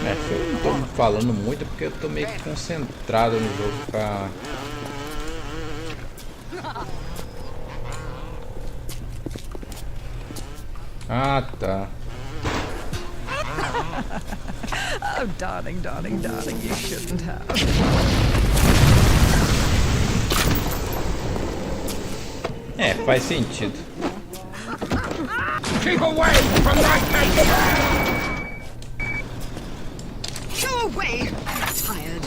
É, se eu não tô falando muito é porque eu tô meio que concentrado no jogo pra... Ah, tá. Oh, darling, darling, darling, you shouldn't have. É, faz sentido. Keep away from that mate! Go away! I'm tired.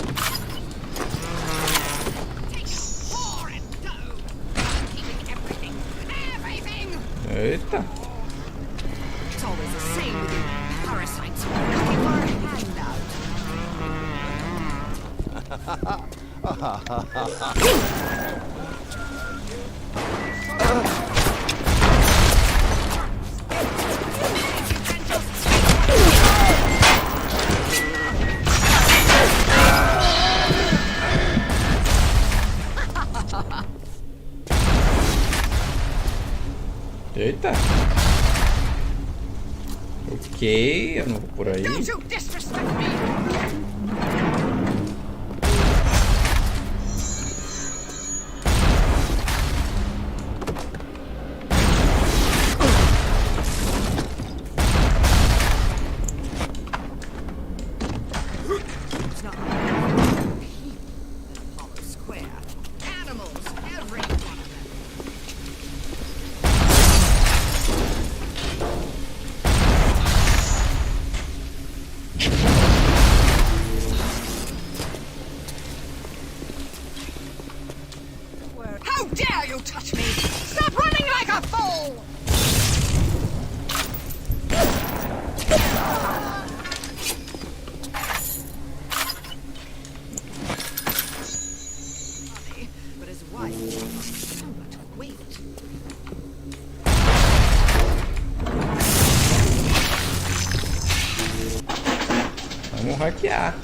Take 4 and go! Keeping everything! Everything! Eita. It's always the same with you parasites. Looking for a handout. Eita. Ok, eu não vou por aí. Don't you disrespect me! It's not like people in Hollow Square. Animals, every one of them. How dare you touch me! Stop running like a fool! Funny, but his wife lost so much weight. Vamos hackear.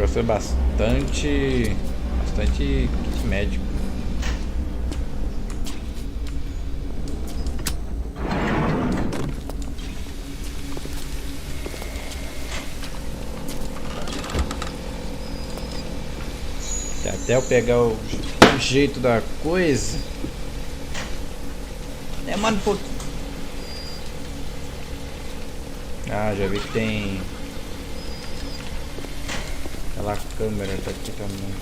gostei bastante kit médico. Até eu pegar o jeito da coisa demora um pouquinho. Ah, já vi que tem aquela câmera tá aqui também.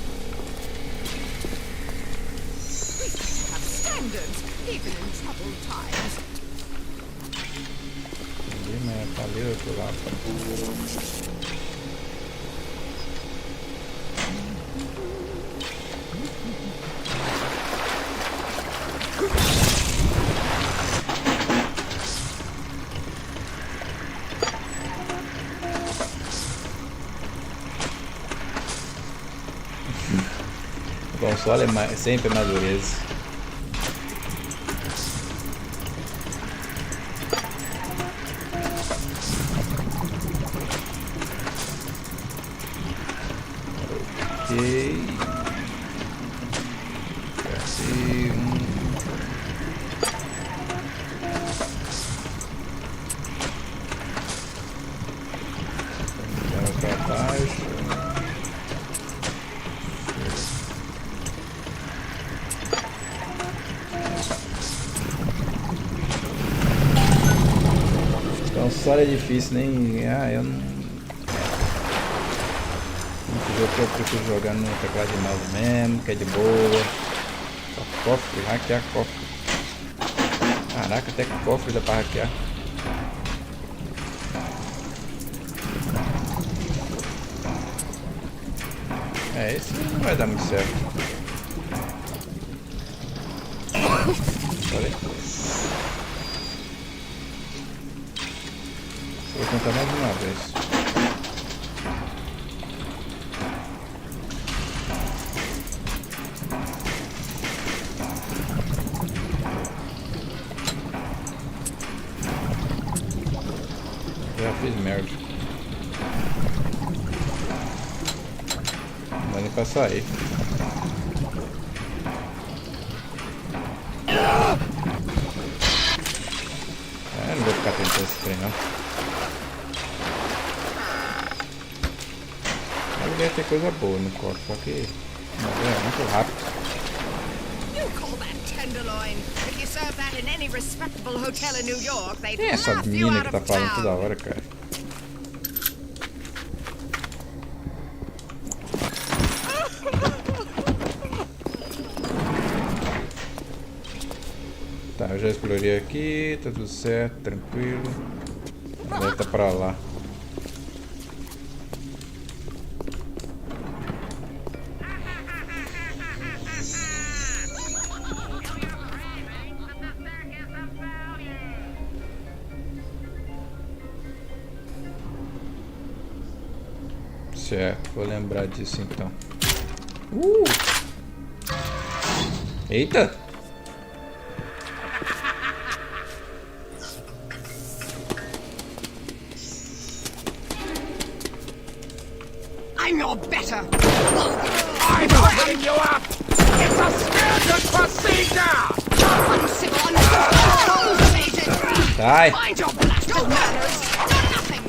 Mas tá ali do outro lado. O console é sempre mais dureza. Ok. Assim. Vamos para baixo. Console é difícil, nem. Eu não. Muito jogo que eu prefiro jogar no teclado de mouse mesmo, que é de boa. Só cofre, hackear cofre. Caraca, até cofre dá pra hackear. Esse não vai dar muito certo. Olha aí. Vou tentar mais uma vez. Já fiz merda. Não vai nem pra sair. Não vou ficar tentando esse trem não. Deve ter coisa boa no corpo, só que não é muito rápido. Quem é essa menina que tá falando toda hora, cara? Tá, eu já explorei aqui, tá tudo certo, tranquilo. Deve tá pra lá. Certo, vou lembrar disso então. Eita! I'm your better. I'm putting you up. It's a standard procedure. Uncivil, Sai! Mind your blasted manners. Nothing.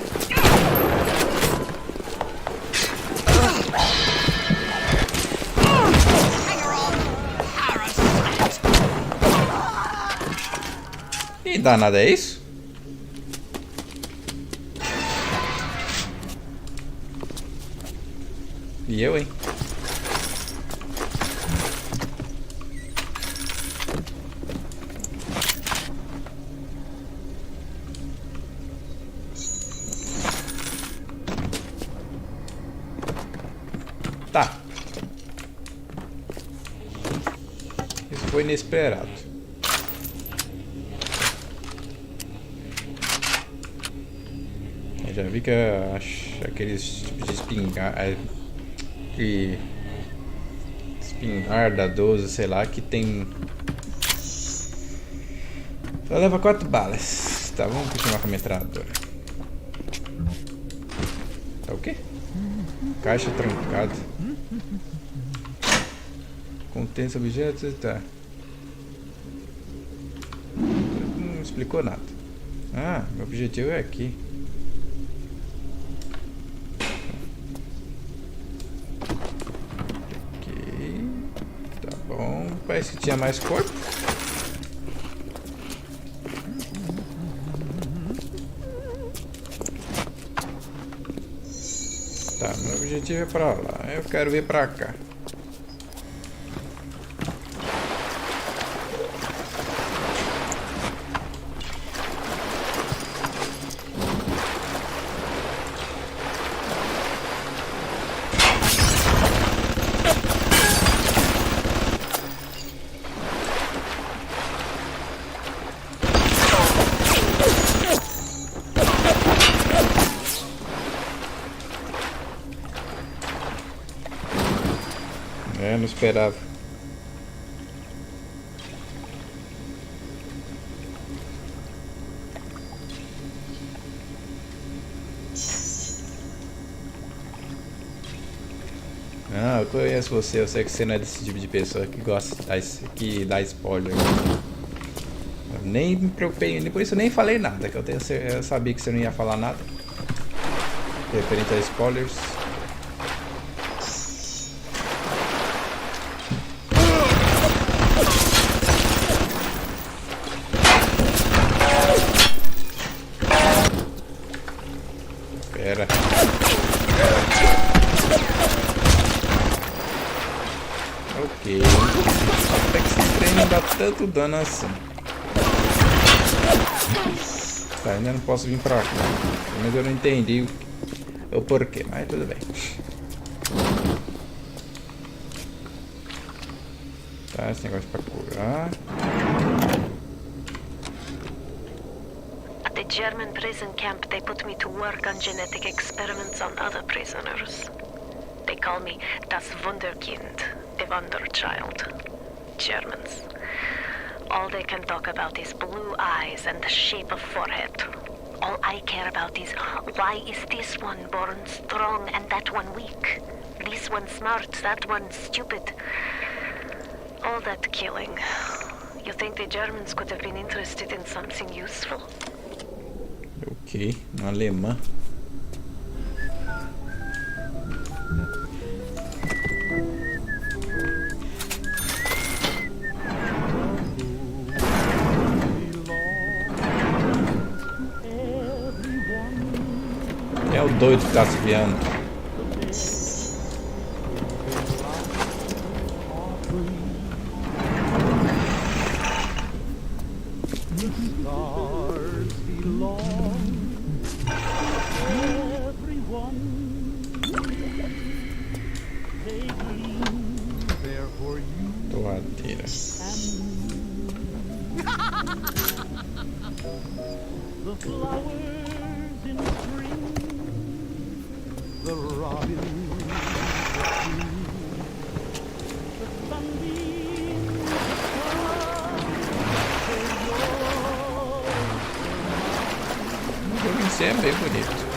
Que danada é isso? E eu, hein? Tá. Isso foi inesperado. Eu já vi que aqueles tipos de espingarda 12, sei lá, que tem... Só leva 4 balas. Tá, vamos continuar com a metralhadora. Tá o quê? Caixa trancada. Contém esse objeto, tá. Não explicou nada. Ah, meu objetivo é aqui. Ok. Tá bom. Parece que tinha mais corpo. Tá, meu objetivo é pra lá. Eu quero vir pra cá. É, não esperava. Não, eu conheço você, eu sei que você não é desse tipo de pessoa que gosta que dá spoiler. Eu nem me preocupei, por isso eu nem falei nada, que eu sabia que você não ia falar nada referente a spoilers. Pera. Ok. Até que esse trem não dá tanto dano assim. Tá, ainda não posso vir pra cá. Mas eu não entendi o porquê, mas tudo bem. Tá, esse negócio pra curar. At the German prison camp, they put me to work on genetic experiments on other prisoners. They call me das Wunderkind, the Wonder Child. Germans. All they can talk about is blue eyes and the shape of forehead. All I care about is why is this one born strong and that one weak? This one smart, that one stupid. All that killing. You think the Germans could have been interested in something useful? Ok, uma alemã. É o doido que tá se viando. Torradeira. O jogo em si é bem bonito.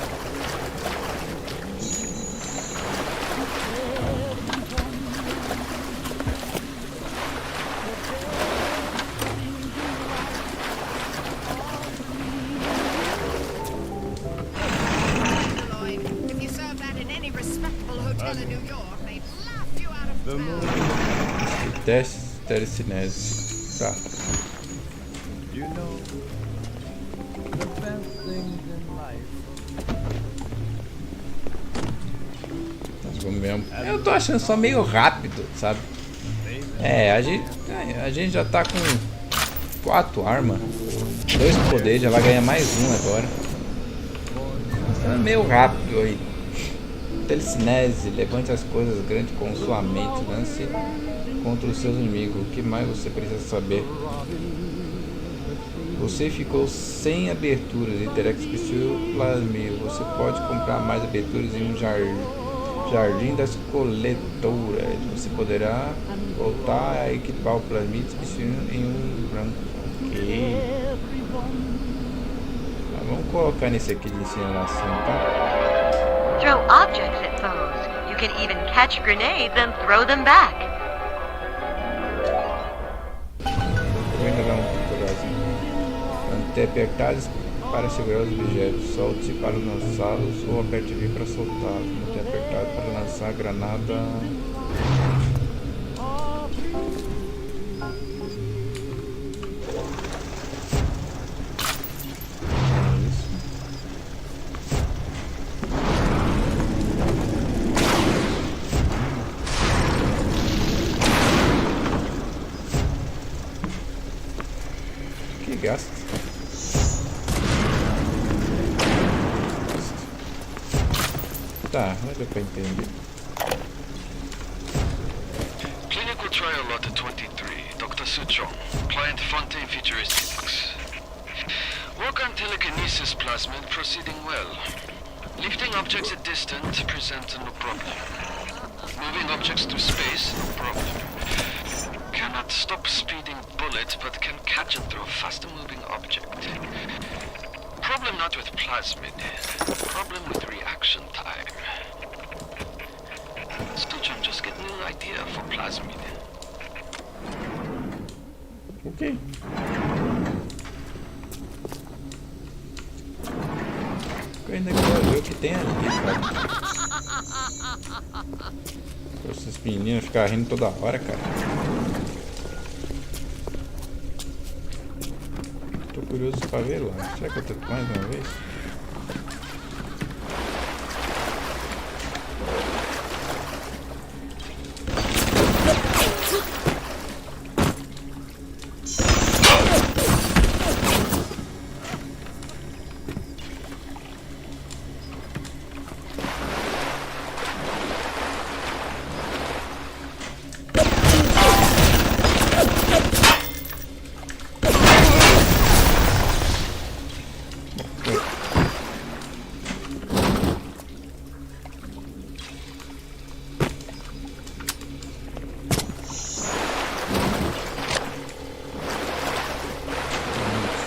Teste telecinese. Tá. Nós vamos mesmo. Eu tô achando só meio rápido, sabe? É, a gente já tá com 4 armas, 2 poderes, já vai ganhar mais um agora. Tá meio rápido aí. Telecinese, levante as coisas grandes com sua mente, lance contra os seus inimigos. O que mais você precisa saber? Você ficou sem aberturas e terá que expulsar plasmio. Você pode comprar mais aberturas em um jardim das coletoras. Você poderá voltar a equipar o plasmio em um branco. Ok. Vamos colocar nesse aqui de incineração, tá? Throw objects at foes. can even catch grenades and throw them back. Ainda não curioso. Mantém apertados para segurar os objetos. Solte para lançá-los ou aperte V para soltá-los. Mantém apertado para lançar a granada. Gasta. Tá, mas deu pra entender. Clinical trial lot 23, Dr. Suchong, Client Fontaine Futuristics. Work on telekinesis plasmid proceeding well. Lifting objects at distance present no problem. Moving objects through space, no problem. Cannot stop speeding bullet, but can catch and throw faster moving object. Problem not with plasmid. Problem with reaction time. Still, I'm just getting an idea for plasmid. Ok. Eu ainda quero ver o que tem ali, cara. Esses meninos ficam rindo toda hora, cara. Tô curioso pra ver lá. Será que eu tento mais uma vez?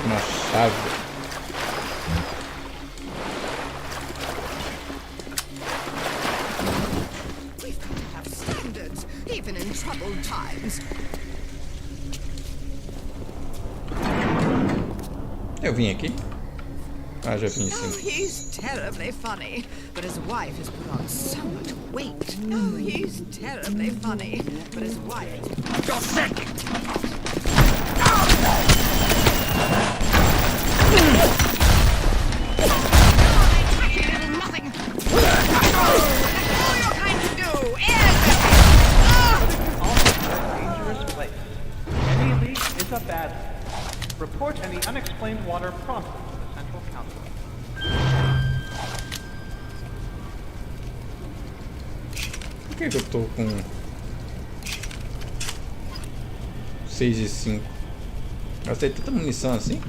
Uma chave. We've got to have standards, even in troubled times. Eu vim aqui? Ah, já vim Oh, sim. he's terribly funny, but his wife has put on so much weight. Oh, he's terribly funny, but his wife... You're sick! Nothing. All you're trying to do is... Dangerous place. Any leak is a bad thing. Report any unexplained water promptly to the Central Council. Por que eu tô com 6 e 5? Gastei tanta munição assim?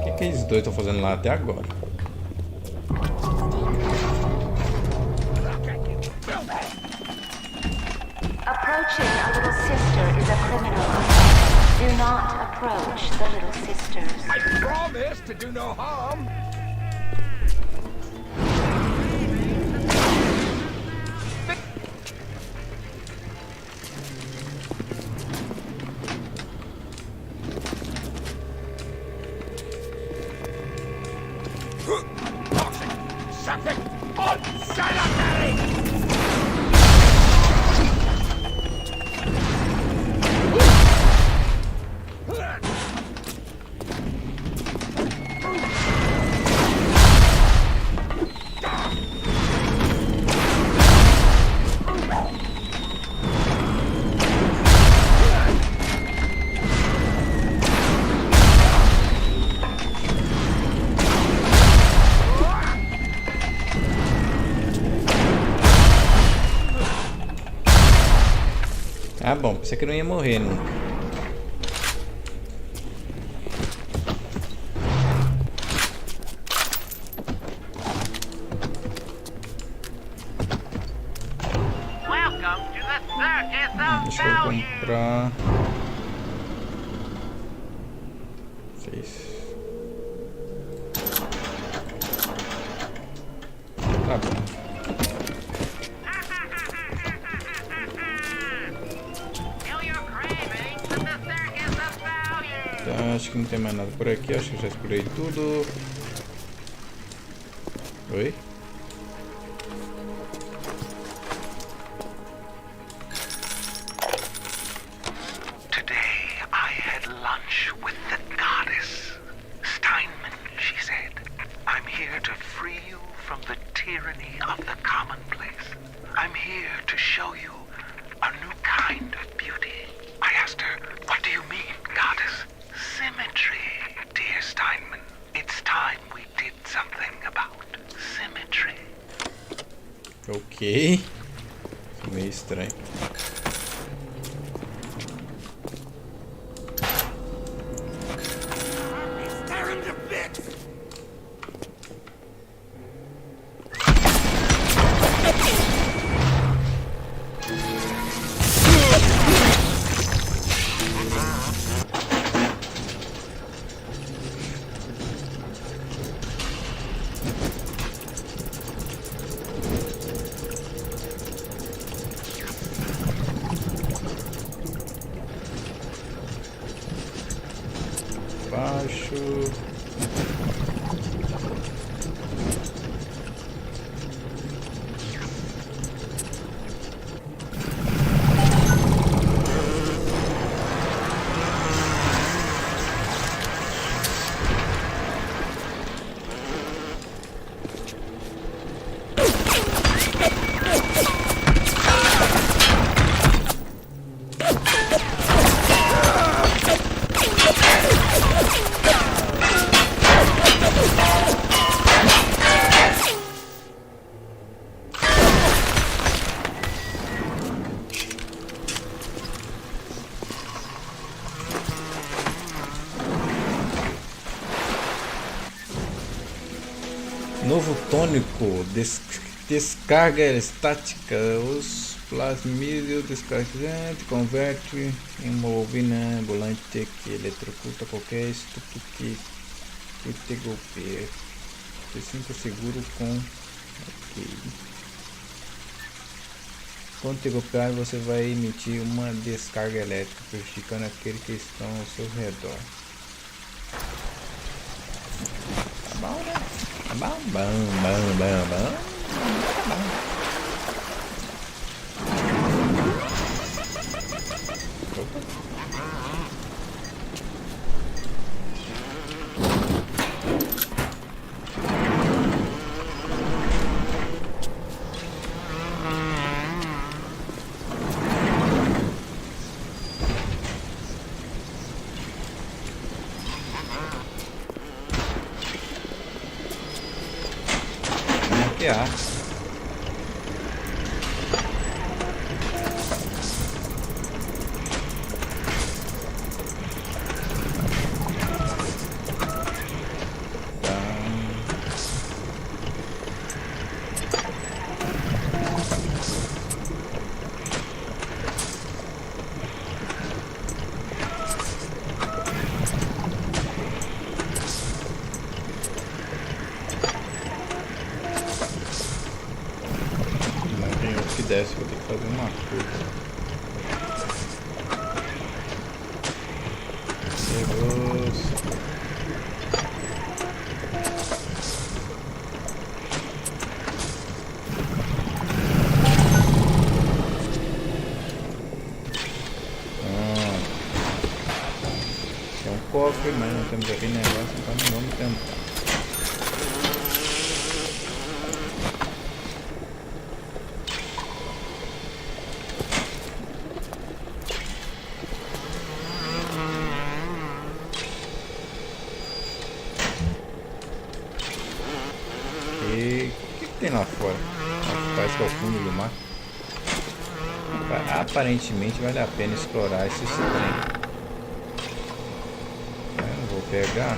O que esses dois estão fazendo lá até agora? Approaching a little sister is a criminal offense. Do not approach the little sisters. I promise to do no harm. Something unsanitary! Ah, bom, pensei que eu não ia morrer nunca. Welcome to the circus of Deixa eu value. comprar 6. Tá bom. Então, acho que não tem mais nada por aqui. Acho que eu já explorei tudo. Oi? Today I had lunch with the goddess. Steinman, she said. I'm here to free you from the tyranny of the commonplace. I'm here to show you a new kind of beauty. I asked her, what do you mean, goddess? Symmetry, dear Steinman. It's time we did something about symmetry. Ok. Meio estranho. Baixo. Novo tônico, descarga estática, os plasmídeos descarregante, converte em uma bobina ambulante que eletrocuta qualquer estúpido que te golpeie. Se sinta seguro com... Ok. Quando te golpear, você vai emitir uma descarga elétrica, prejudicando aqueles que estão ao seu redor. Tá bom, né? Tá bom, bom. Tá bom. Hackear. Desce, vou ter que fazer uma coisa. É um cofre, mas não temos aquele negócio, então não vamos tentar. O que tem lá fora? Parece que é o fundo do mar. Aparentemente vale a pena explorar esse trem. Eu não vou pegar.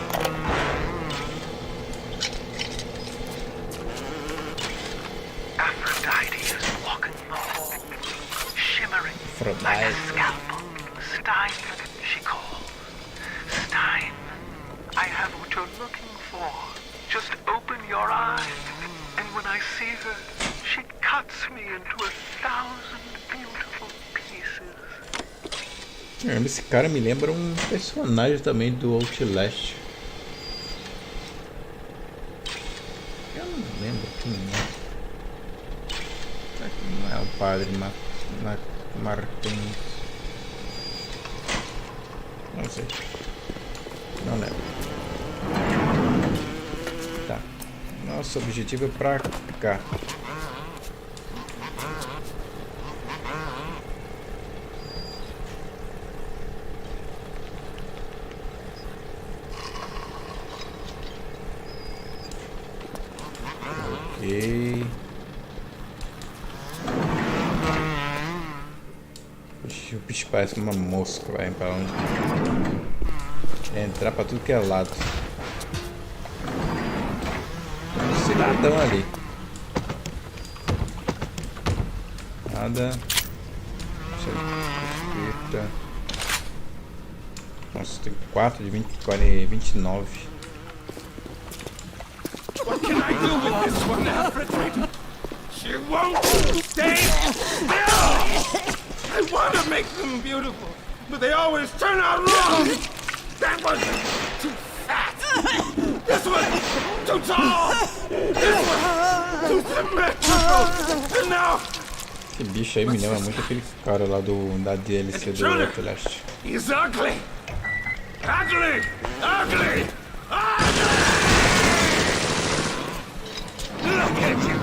Aphrodite is walking the halls. Aphrodite. Scalpel. Stein, she calls. Stein, I have what you're looking for. Just open your eyes, and when I see her, she cuts me into 1,000 beautiful pieces. Esse cara me lembra um personagem também do Outlast. Eu não lembro quem é. Será que não é o padre Martins? Não sei. Não lembro. Tá. Nosso objetivo é pra cá. Ok. O bicho parece uma mosca, vai pra onde? Entrar pra tudo que é lado. Um cidadão ali. Nada. Escrita. Nossa, tem 4 de 29. What can I do with this one, Aphrodite? She won't stay still! I want to make them beautiful, but they always turn out wrong! That one too fat! This one too tall! This one too symmetrical! And now... Esse bicho aí me lembra muito aquele cara lá da DLC do Outlast. He's ugly! Ugly! Ugly! Ugly! Look at you!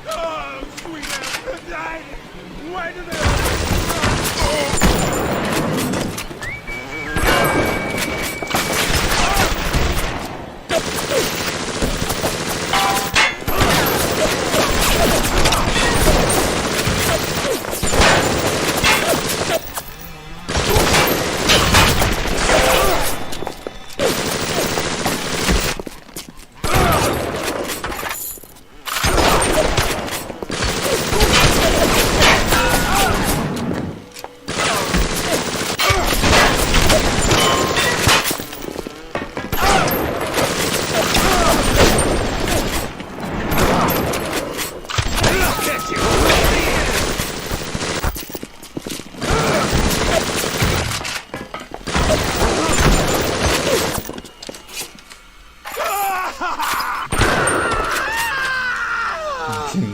Oh, sweet Aphrodite! Why do they...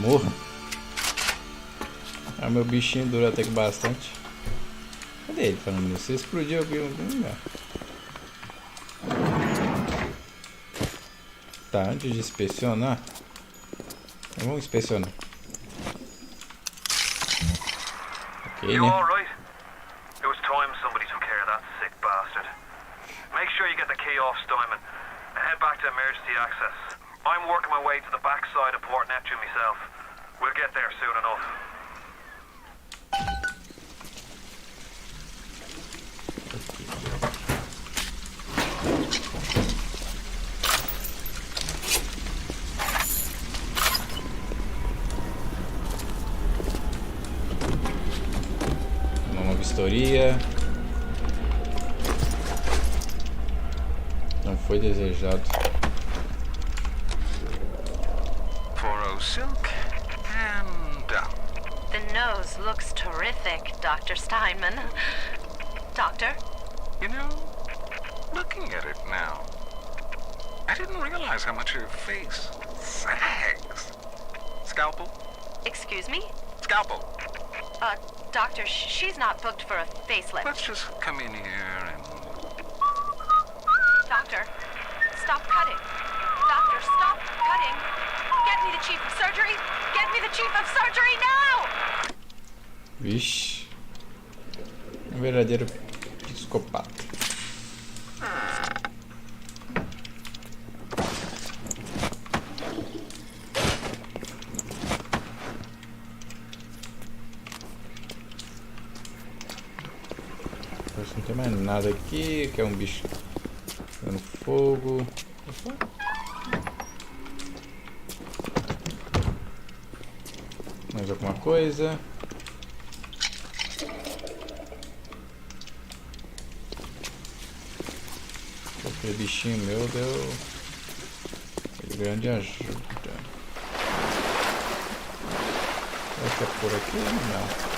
Morra. Ah, meu bichinho dura até que bastante. Cadê ele falando isso? Você explodiu aqui em algum lugar. Tá, antes de inspecionar, vamos inspecionar. Ok, You né? alright? It was time somebody took care of that sick bastard. Make sure you get the key off Steinman and head back to emergency access. I'm working my way to the backside of Port Neptune myself. We'll get there soon enough. Uma vistoria. Não foi desejado. Silk and down. The nose looks terrific, Dr. Steinman. Doctor? You know, looking at it now, I didn't realize how much her face sags. Scalpel? Excuse me? Scalpel. Doctor, she's not booked for a facelift. Let's just come in here and... Doctor, stop cutting. Doctor, stop cutting. Get me the chief of surgery. Get me the chief of surgery now! Vixe. Um verdadeiro psicopata. Não tem mais nada aqui, que é um bicho dando fogo. Mais alguma coisa? Aquele bichinho meu deu grande ajuda. Será que é por aqui? Não.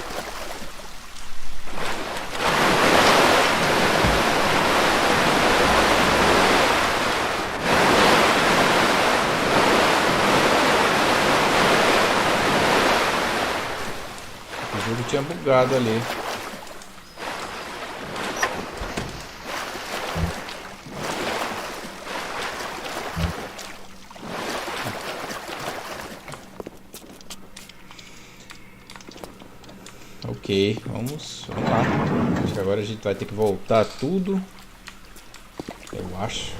O jogo tinha bugado ali. Ok, vamos lá. Acho que agora a gente vai ter que voltar tudo. Eu acho.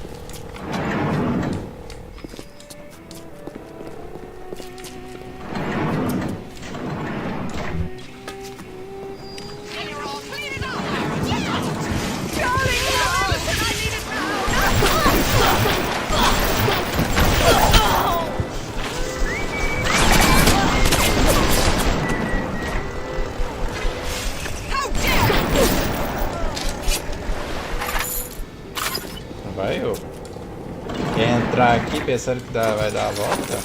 Vai eu. Quer entrar aqui pensando que vai dar a volta?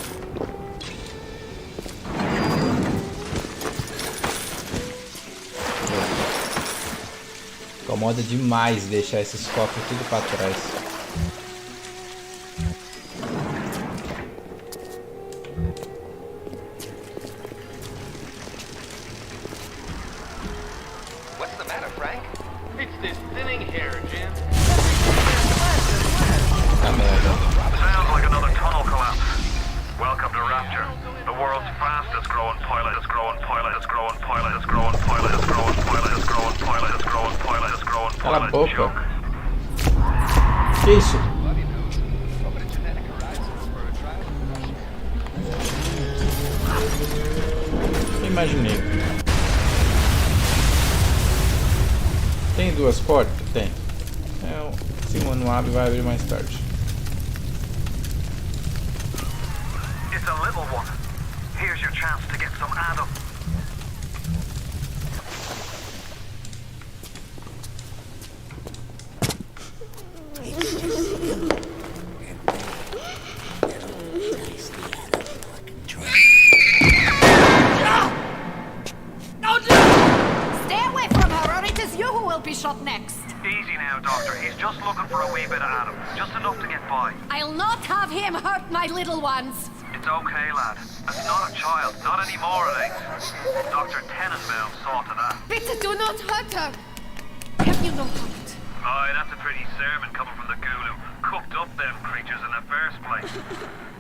Incomoda demais deixar esses cofres tudo para trás. What's the matter, Frank? It's this thinning hair, Jim. Sounds like another tunnel collapse. Welcome to Rapture. The world's fastest growing pilot is growing pilot is growing pilot is growing pilot is growing pilot is growing pilot is growing pilot is growing Cala a pilot. boca. Que isso? Imaginei. Tem duas portas? Tem. Se uma não abre, vai abrir mais tarde. It's a little one. Here's your chance to get some Adam. Stay away from her, or it is you who will be shot next. Easy now, Doctor. He's just looking for a wee bit of Adam. Just enough to get by. I'll not have him hurt my little ones. It's okay, lad. It's not a child. Not anymore, it ain't. Dr. Tenenbaum saw to that. Bitte do not hurt her. Have you no heart? Aye, that's a pretty sermon coming from the ghoul who cooked up them creatures in the first place.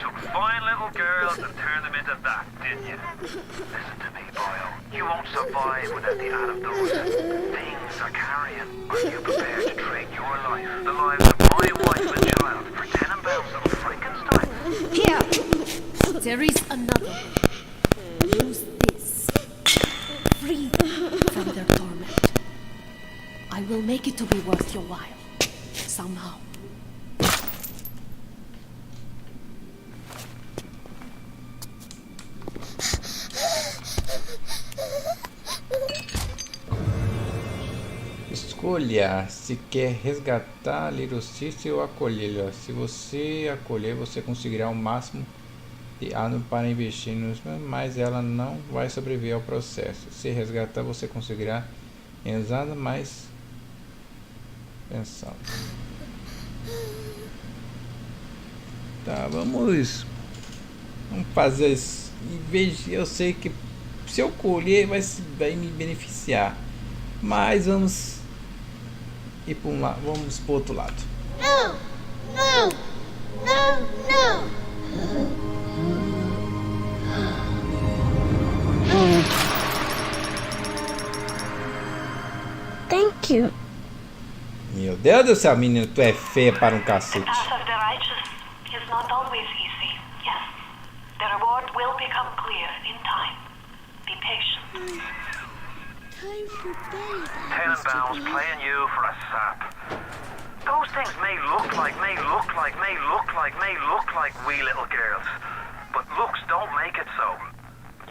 Took fine little girls and turned them into that, didn't you? Listen to me, boyo. You won't survive without the Adam those things are carrying. Are you prepared to trade your life, the lives of my wife and child, for Tenenbaum's little Frankenstein? Here. There is another way. Use this. Free them from their torment. I will make it to be worth your while. Somehow. Escolha se quer resgatar a Little Sister ou acolhê-la. Se você acolher, você conseguirá o máximo de Adam para investir nos, mas ela não vai sobreviver ao processo. Se resgatar, você conseguirá menos Adam, mais pensão. Tá, vamos fazer isso. Em vez de, eu sei que se eu colher vai me beneficiar, mas vamos ir para vamos para o outro lado. No! No! No! No! Thank you. Meu Deus do céu, menino, tu é feia para um cacete. The path of the righteous is not always easy. Yes, the reward will become clear in time. Be patient. Time for bed. Tenenbaum's playing you for a sap. Those things may look like wee little girls, but looks don't make it so.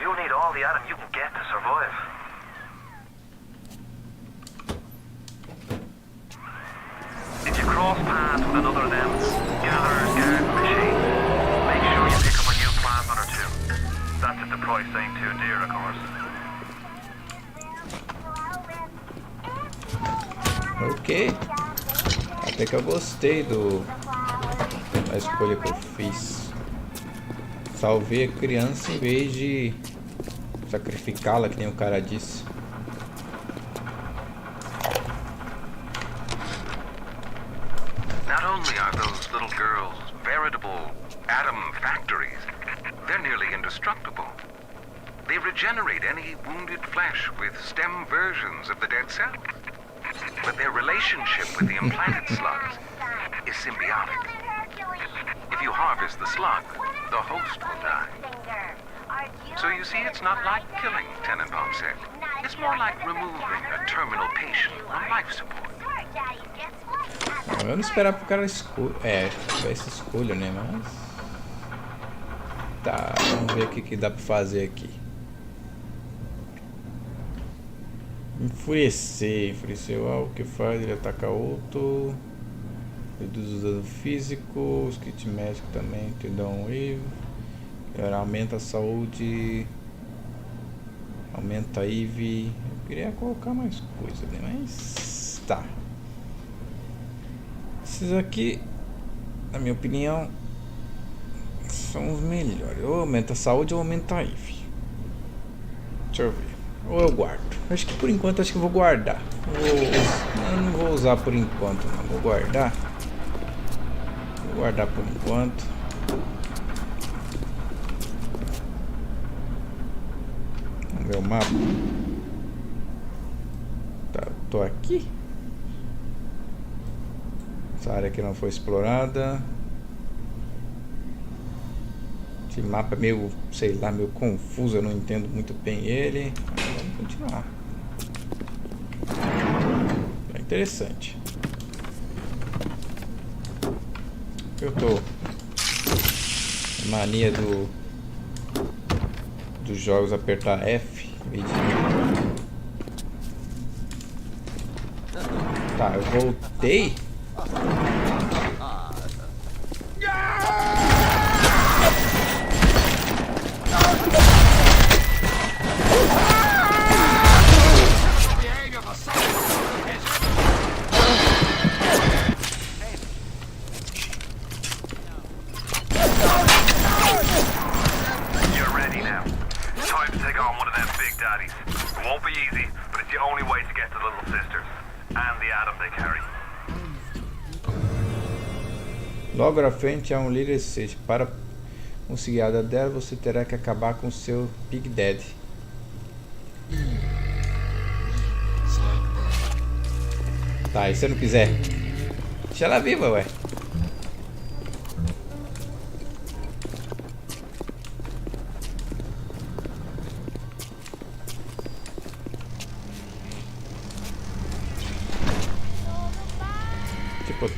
You'll need all the Adam you can get to survive. If you cross paths with another of them gatherers, guards, machines, make sure you pick up a new plasmid or two. That's if the price ain't too dear, of course. Ok. Até que eu gostei da escolha que eu fiz. Salvei a criança em vez de sacrificá-la, que nem o cara disse. Not only are those little girls veritable atom factories, they're nearly indestructible. They regenerate any wounded flesh with stem versions of the dead cell. But their relationship with the implanted slugs is symbiotic. If you harvest the slug, the host will die. So you see, it's not like killing, Tenenbaum said. It's more like removing a terminal patient on life support. Eu não esperava que o cara tivesse escolha, né? Mas... Tá, vamos ver o que dá pra fazer aqui. Enfurecer algo que faz ele atacar outro. Reduz o dano físico. Os kit médico também te dá um wave. Aumenta a saúde. Aumenta a IV. Eu queria colocar mais coisa, né? Mas tá. Esses aqui, na minha opinião, são os melhores. Ou aumenta a saúde ou aumenta a IV. Deixa eu ver. Ou eu guardo. Acho que por enquanto eu vou guardar. Eu não vou usar por enquanto, não. Vou guardar. Vou guardar por enquanto. Vamos ver o mapa. Tá, tô aqui. Essa área aqui não foi explorada. Esse mapa é meio, sei lá, meio confuso, eu não entendo muito bem ele. Mas vamos continuar. É interessante. Eu tô mania dos jogos apertar F em vez de... Tá, eu voltei. Logo à frente há um líder 6. Para conseguir a dela, você terá que acabar com seu Big Daddy. Tá, e se eu não quiser? Deixa ela viva, ué.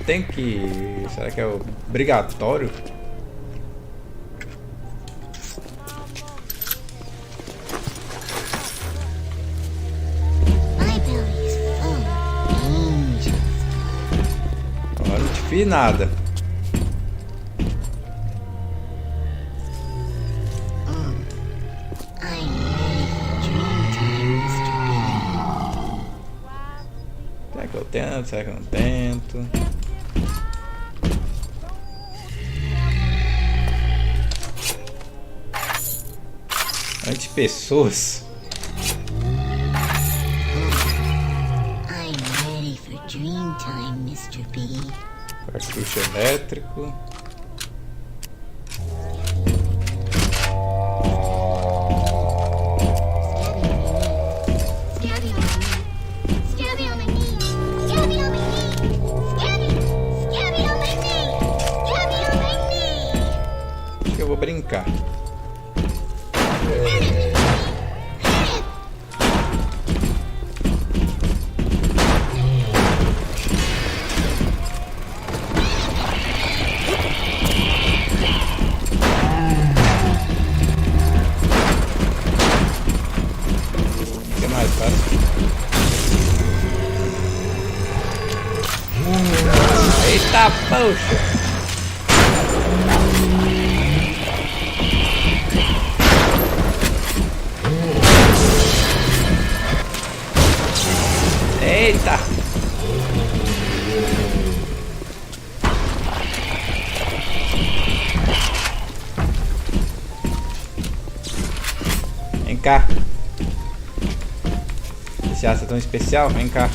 Tem que... Será que é obrigatório? Agora não te fiz nada. Será que eu tento? Será que eu não tento? Pessoas. I'm ready for dream time, Mr. B. Cartucho elétrico. Acho que eu vou brincar. Eita, poxa! Eita! Vem cá. Esse aço é tão especial, vem cá.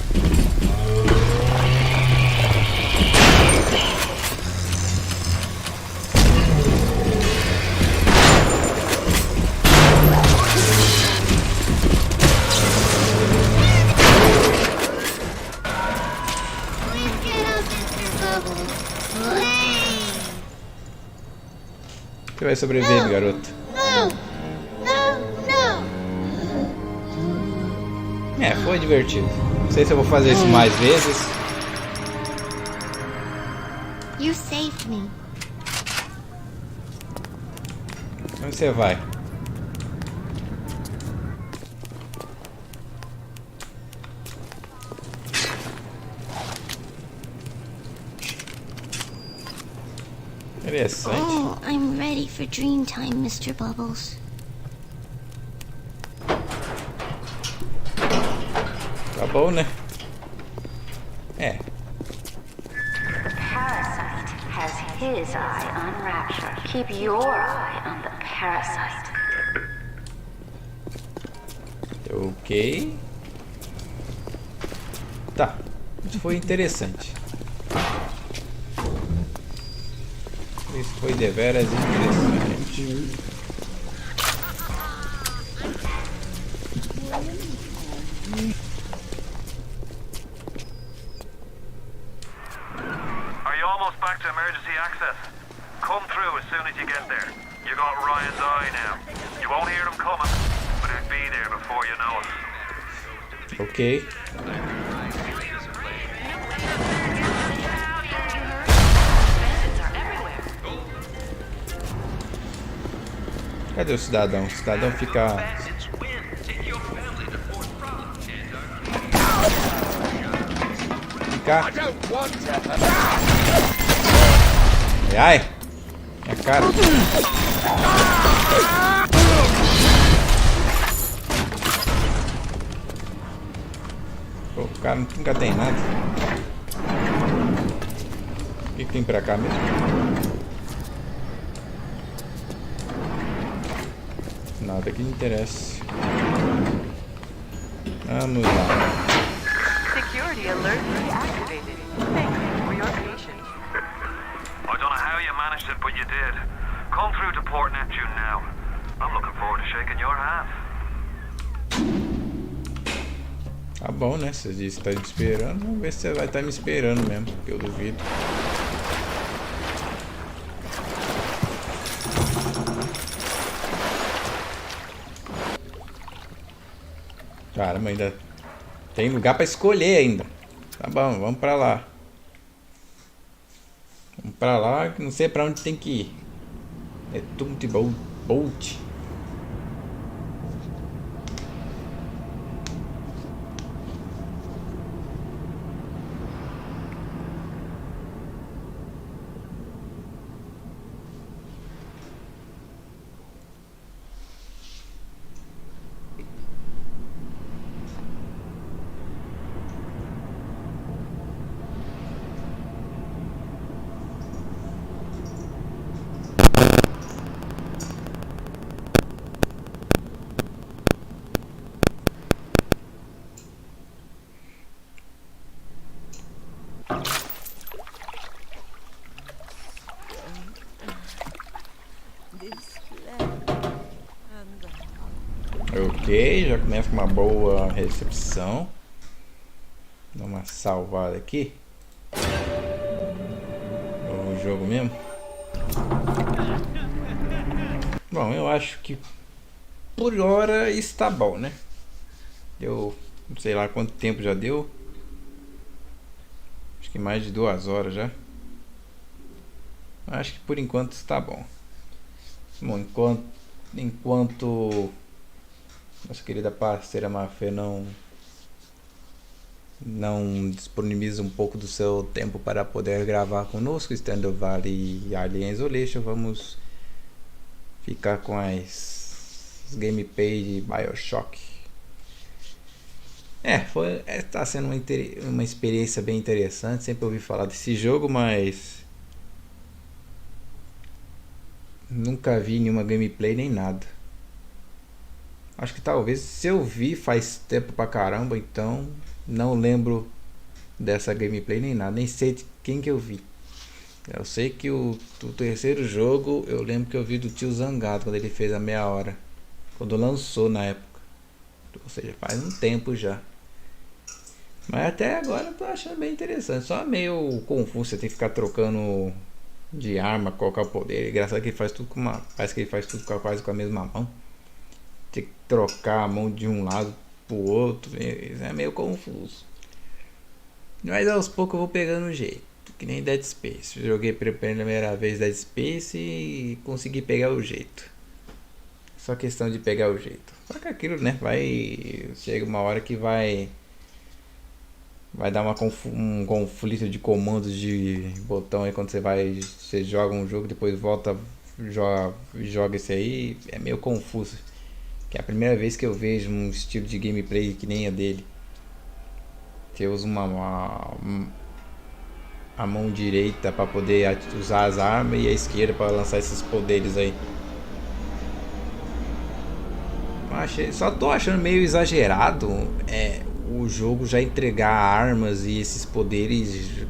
Você vai sobreviver, garoto. É, foi divertido. Não sei se eu vou fazer isso mais vezes. You saved me. Onde você vai? Interessante. Oh, I'm ready for dream time, Mr. Bubbles. Tá bom, né? É. Parasite has his eye on Rapture. Keep your eye on the parasite. Ok. Tá. Isso foi interessante. Isso foi deveras interessante. Are you almost back to emergency access? Come through as soon as you get there. You got Ryan's eye now. You won't hear him coming, but he'll be there before you know it. Ok. Cadê o cidadão? O cidadão fica... Fica... Ai! Minha cara! Pô, o cara nunca tem nada. O que tem pra cá mesmo? Nada que me interesse. Vamos lá. Security alert deactivated. Thank you for your patience. I don't know how you managed it, but you did. Come through to Port Neptune now. I'm looking forward to shaking your hand. Tá bom, né? Você disse que tá me esperando. Vamos ver se você vai estar me esperando mesmo, porque eu duvido. Caramba, ainda tem lugar pra escolher ainda. Tá bom, vamos pra lá. Vamos pra lá, não sei pra onde tem que ir. É Bolt. Ok, já começa com uma boa recepção. Dá uma salvada aqui. O jogo mesmo. Bom, eu acho que por hora está bom, né? Deu, não sei lá quanto tempo já deu. Acho que mais de 2 horas já. Acho que por enquanto está bom. Bom, enquanto nossa querida parceira Mafê não não disponibiliza um pouco do seu tempo para poder gravar conosco, Stardew Valley e Alien Isolation, vamos ficar com as gameplay de BioShock. Tá sendo uma experiência bem interessante. Sempre ouvi falar desse jogo, mas nunca vi nenhuma gameplay nem nada. Acho que talvez, se eu vi faz tempo pra caramba, então não lembro dessa gameplay nem nada, nem sei de quem que eu vi. Eu sei que o terceiro jogo eu lembro que eu vi do tio Zangado quando ele fez a meia hora, quando lançou na época, ou seja, faz um tempo já. Mas até agora eu tô achando bem interessante, só meio confuso, você tem que ficar trocando de arma, colocar o poder. É engraçado que ele faz tudo parece que ele faz tudo quase com a mesma mão. Tem que trocar a mão de um lado pro outro, é meio confuso. Mas aos poucos eu vou pegando o jeito, que nem Dead Space. Joguei pela primeira vez Dead Space e consegui pegar o jeito. Só questão de pegar o jeito. Só que aquilo, né, chega uma hora que vai dar um conflito de comandos de botão aí quando você joga um jogo, depois volta, joga esse aí, é meio confuso. Que é a primeira vez que eu vejo um estilo de gameplay que nem a dele. Você usa a mão direita para poder usar as armas e a esquerda para lançar esses poderes aí. Só tô achando meio exagerado o jogo já entregar armas e esses poderes.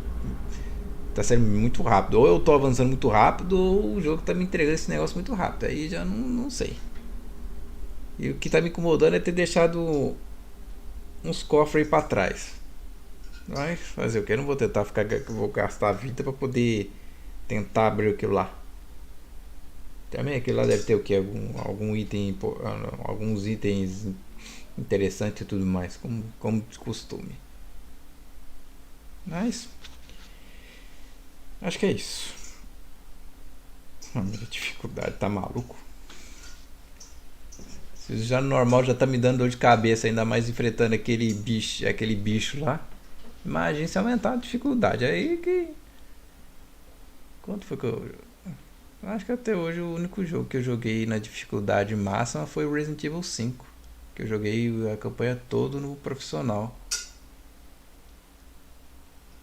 Tá sendo muito rápido. Ou eu tô avançando muito rápido, ou o jogo tá me entregando esse negócio muito rápido. Aí já não sei. E o que tá me incomodando é ter deixado uns cofres aí pra trás. Mas fazer o que? Eu não vou tentar vou gastar a vida pra poder tentar abrir aquilo lá. Também aquilo lá deve ter o que? Algum item, alguns itens interessantes e tudo mais, como de costume. Mas acho que é isso. A minha dificuldade tá maluco. Se já no normal já tá me dando dor de cabeça, ainda mais enfrentando aquele bicho lá. Imagina se aumentar a dificuldade. Aí que. Quanto foi que eu. Acho que até hoje o único jogo que eu joguei na dificuldade máxima foi o Resident Evil 5. Que eu joguei a campanha toda no profissional.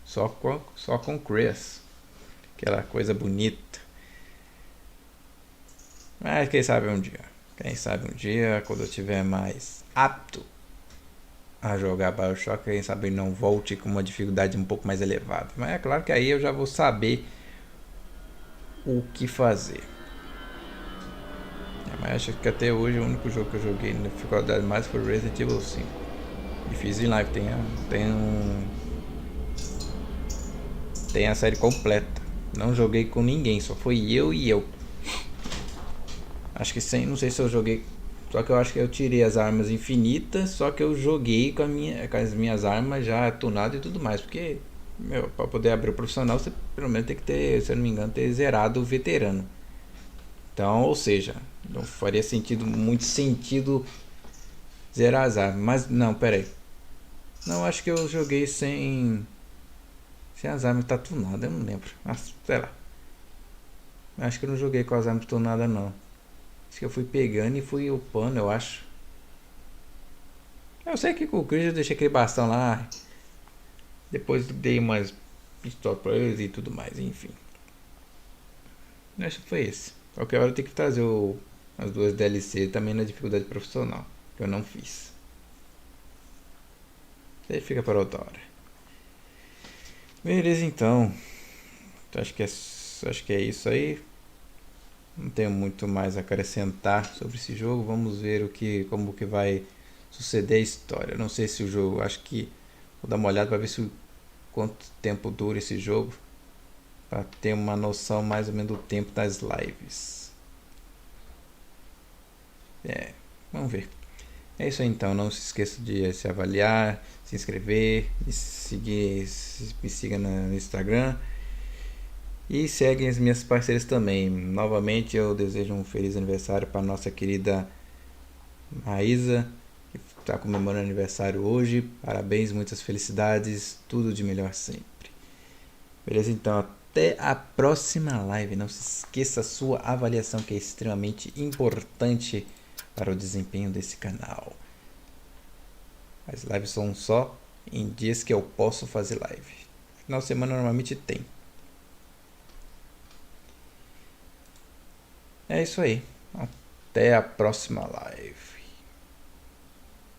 Só com Chris. Aquela coisa bonita. Mas quem sabe um dia. Quando eu estiver mais apto a jogar BioShock, quem sabe não volte com uma dificuldade um pouco mais elevada. Mas é claro que aí eu já vou saber o que fazer. Mas acho que até hoje o único jogo que eu joguei na dificuldade mais foi Resident Evil 5. Difícil em live, tem a série completa. Não joguei com ninguém, só foi eu e eu. Acho que não sei se eu joguei. Só que eu acho que eu tirei as armas infinitas. Só que eu joguei com as minhas armas já tunadas e tudo mais. Porque, pra poder abrir o profissional, você pelo menos tem que ter, se eu não me engano, ter zerado o veterano. Então, ou seja, não faria muito sentido zerar as armas. Mas não, pera aí. Não, acho que eu joguei sem as armas tá tunadas, eu não lembro. Sei lá. Acho que eu não joguei com as armas tunadas não. Acho que eu fui pegando e fui upando, eu acho. Eu sei que com o Chris eu deixei aquele bastão lá. Depois dei umas pistolas pra eles e tudo mais, enfim. Acho que foi esse. Qualquer hora eu tenho que trazer as duas DLC também na dificuldade profissional, que eu não fiz. Aí fica para outra hora. Beleza, então. Acho que é isso aí. Não tenho muito mais a acrescentar sobre esse jogo. Vamos ver como que vai suceder a história. Não sei se o jogo, acho que vou dar uma olhada para ver quanto tempo dura esse jogo, para ter uma noção mais ou menos do tempo das lives. Vamos ver. É isso aí então. Não se esqueça de se avaliar, se inscrever, me siga no Instagram. E seguem as minhas parceiras também. Novamente eu desejo um feliz aniversário para nossa querida Maísa, que está comemorando aniversário hoje. Parabéns, muitas felicidades, tudo de melhor sempre. Beleza? Então, até a próxima live. Não se esqueça a sua avaliação, que é extremamente importante para o desempenho desse canal. As lives são só em dias que eu posso fazer live. Final de semana normalmente tem. É isso aí. Até a próxima live.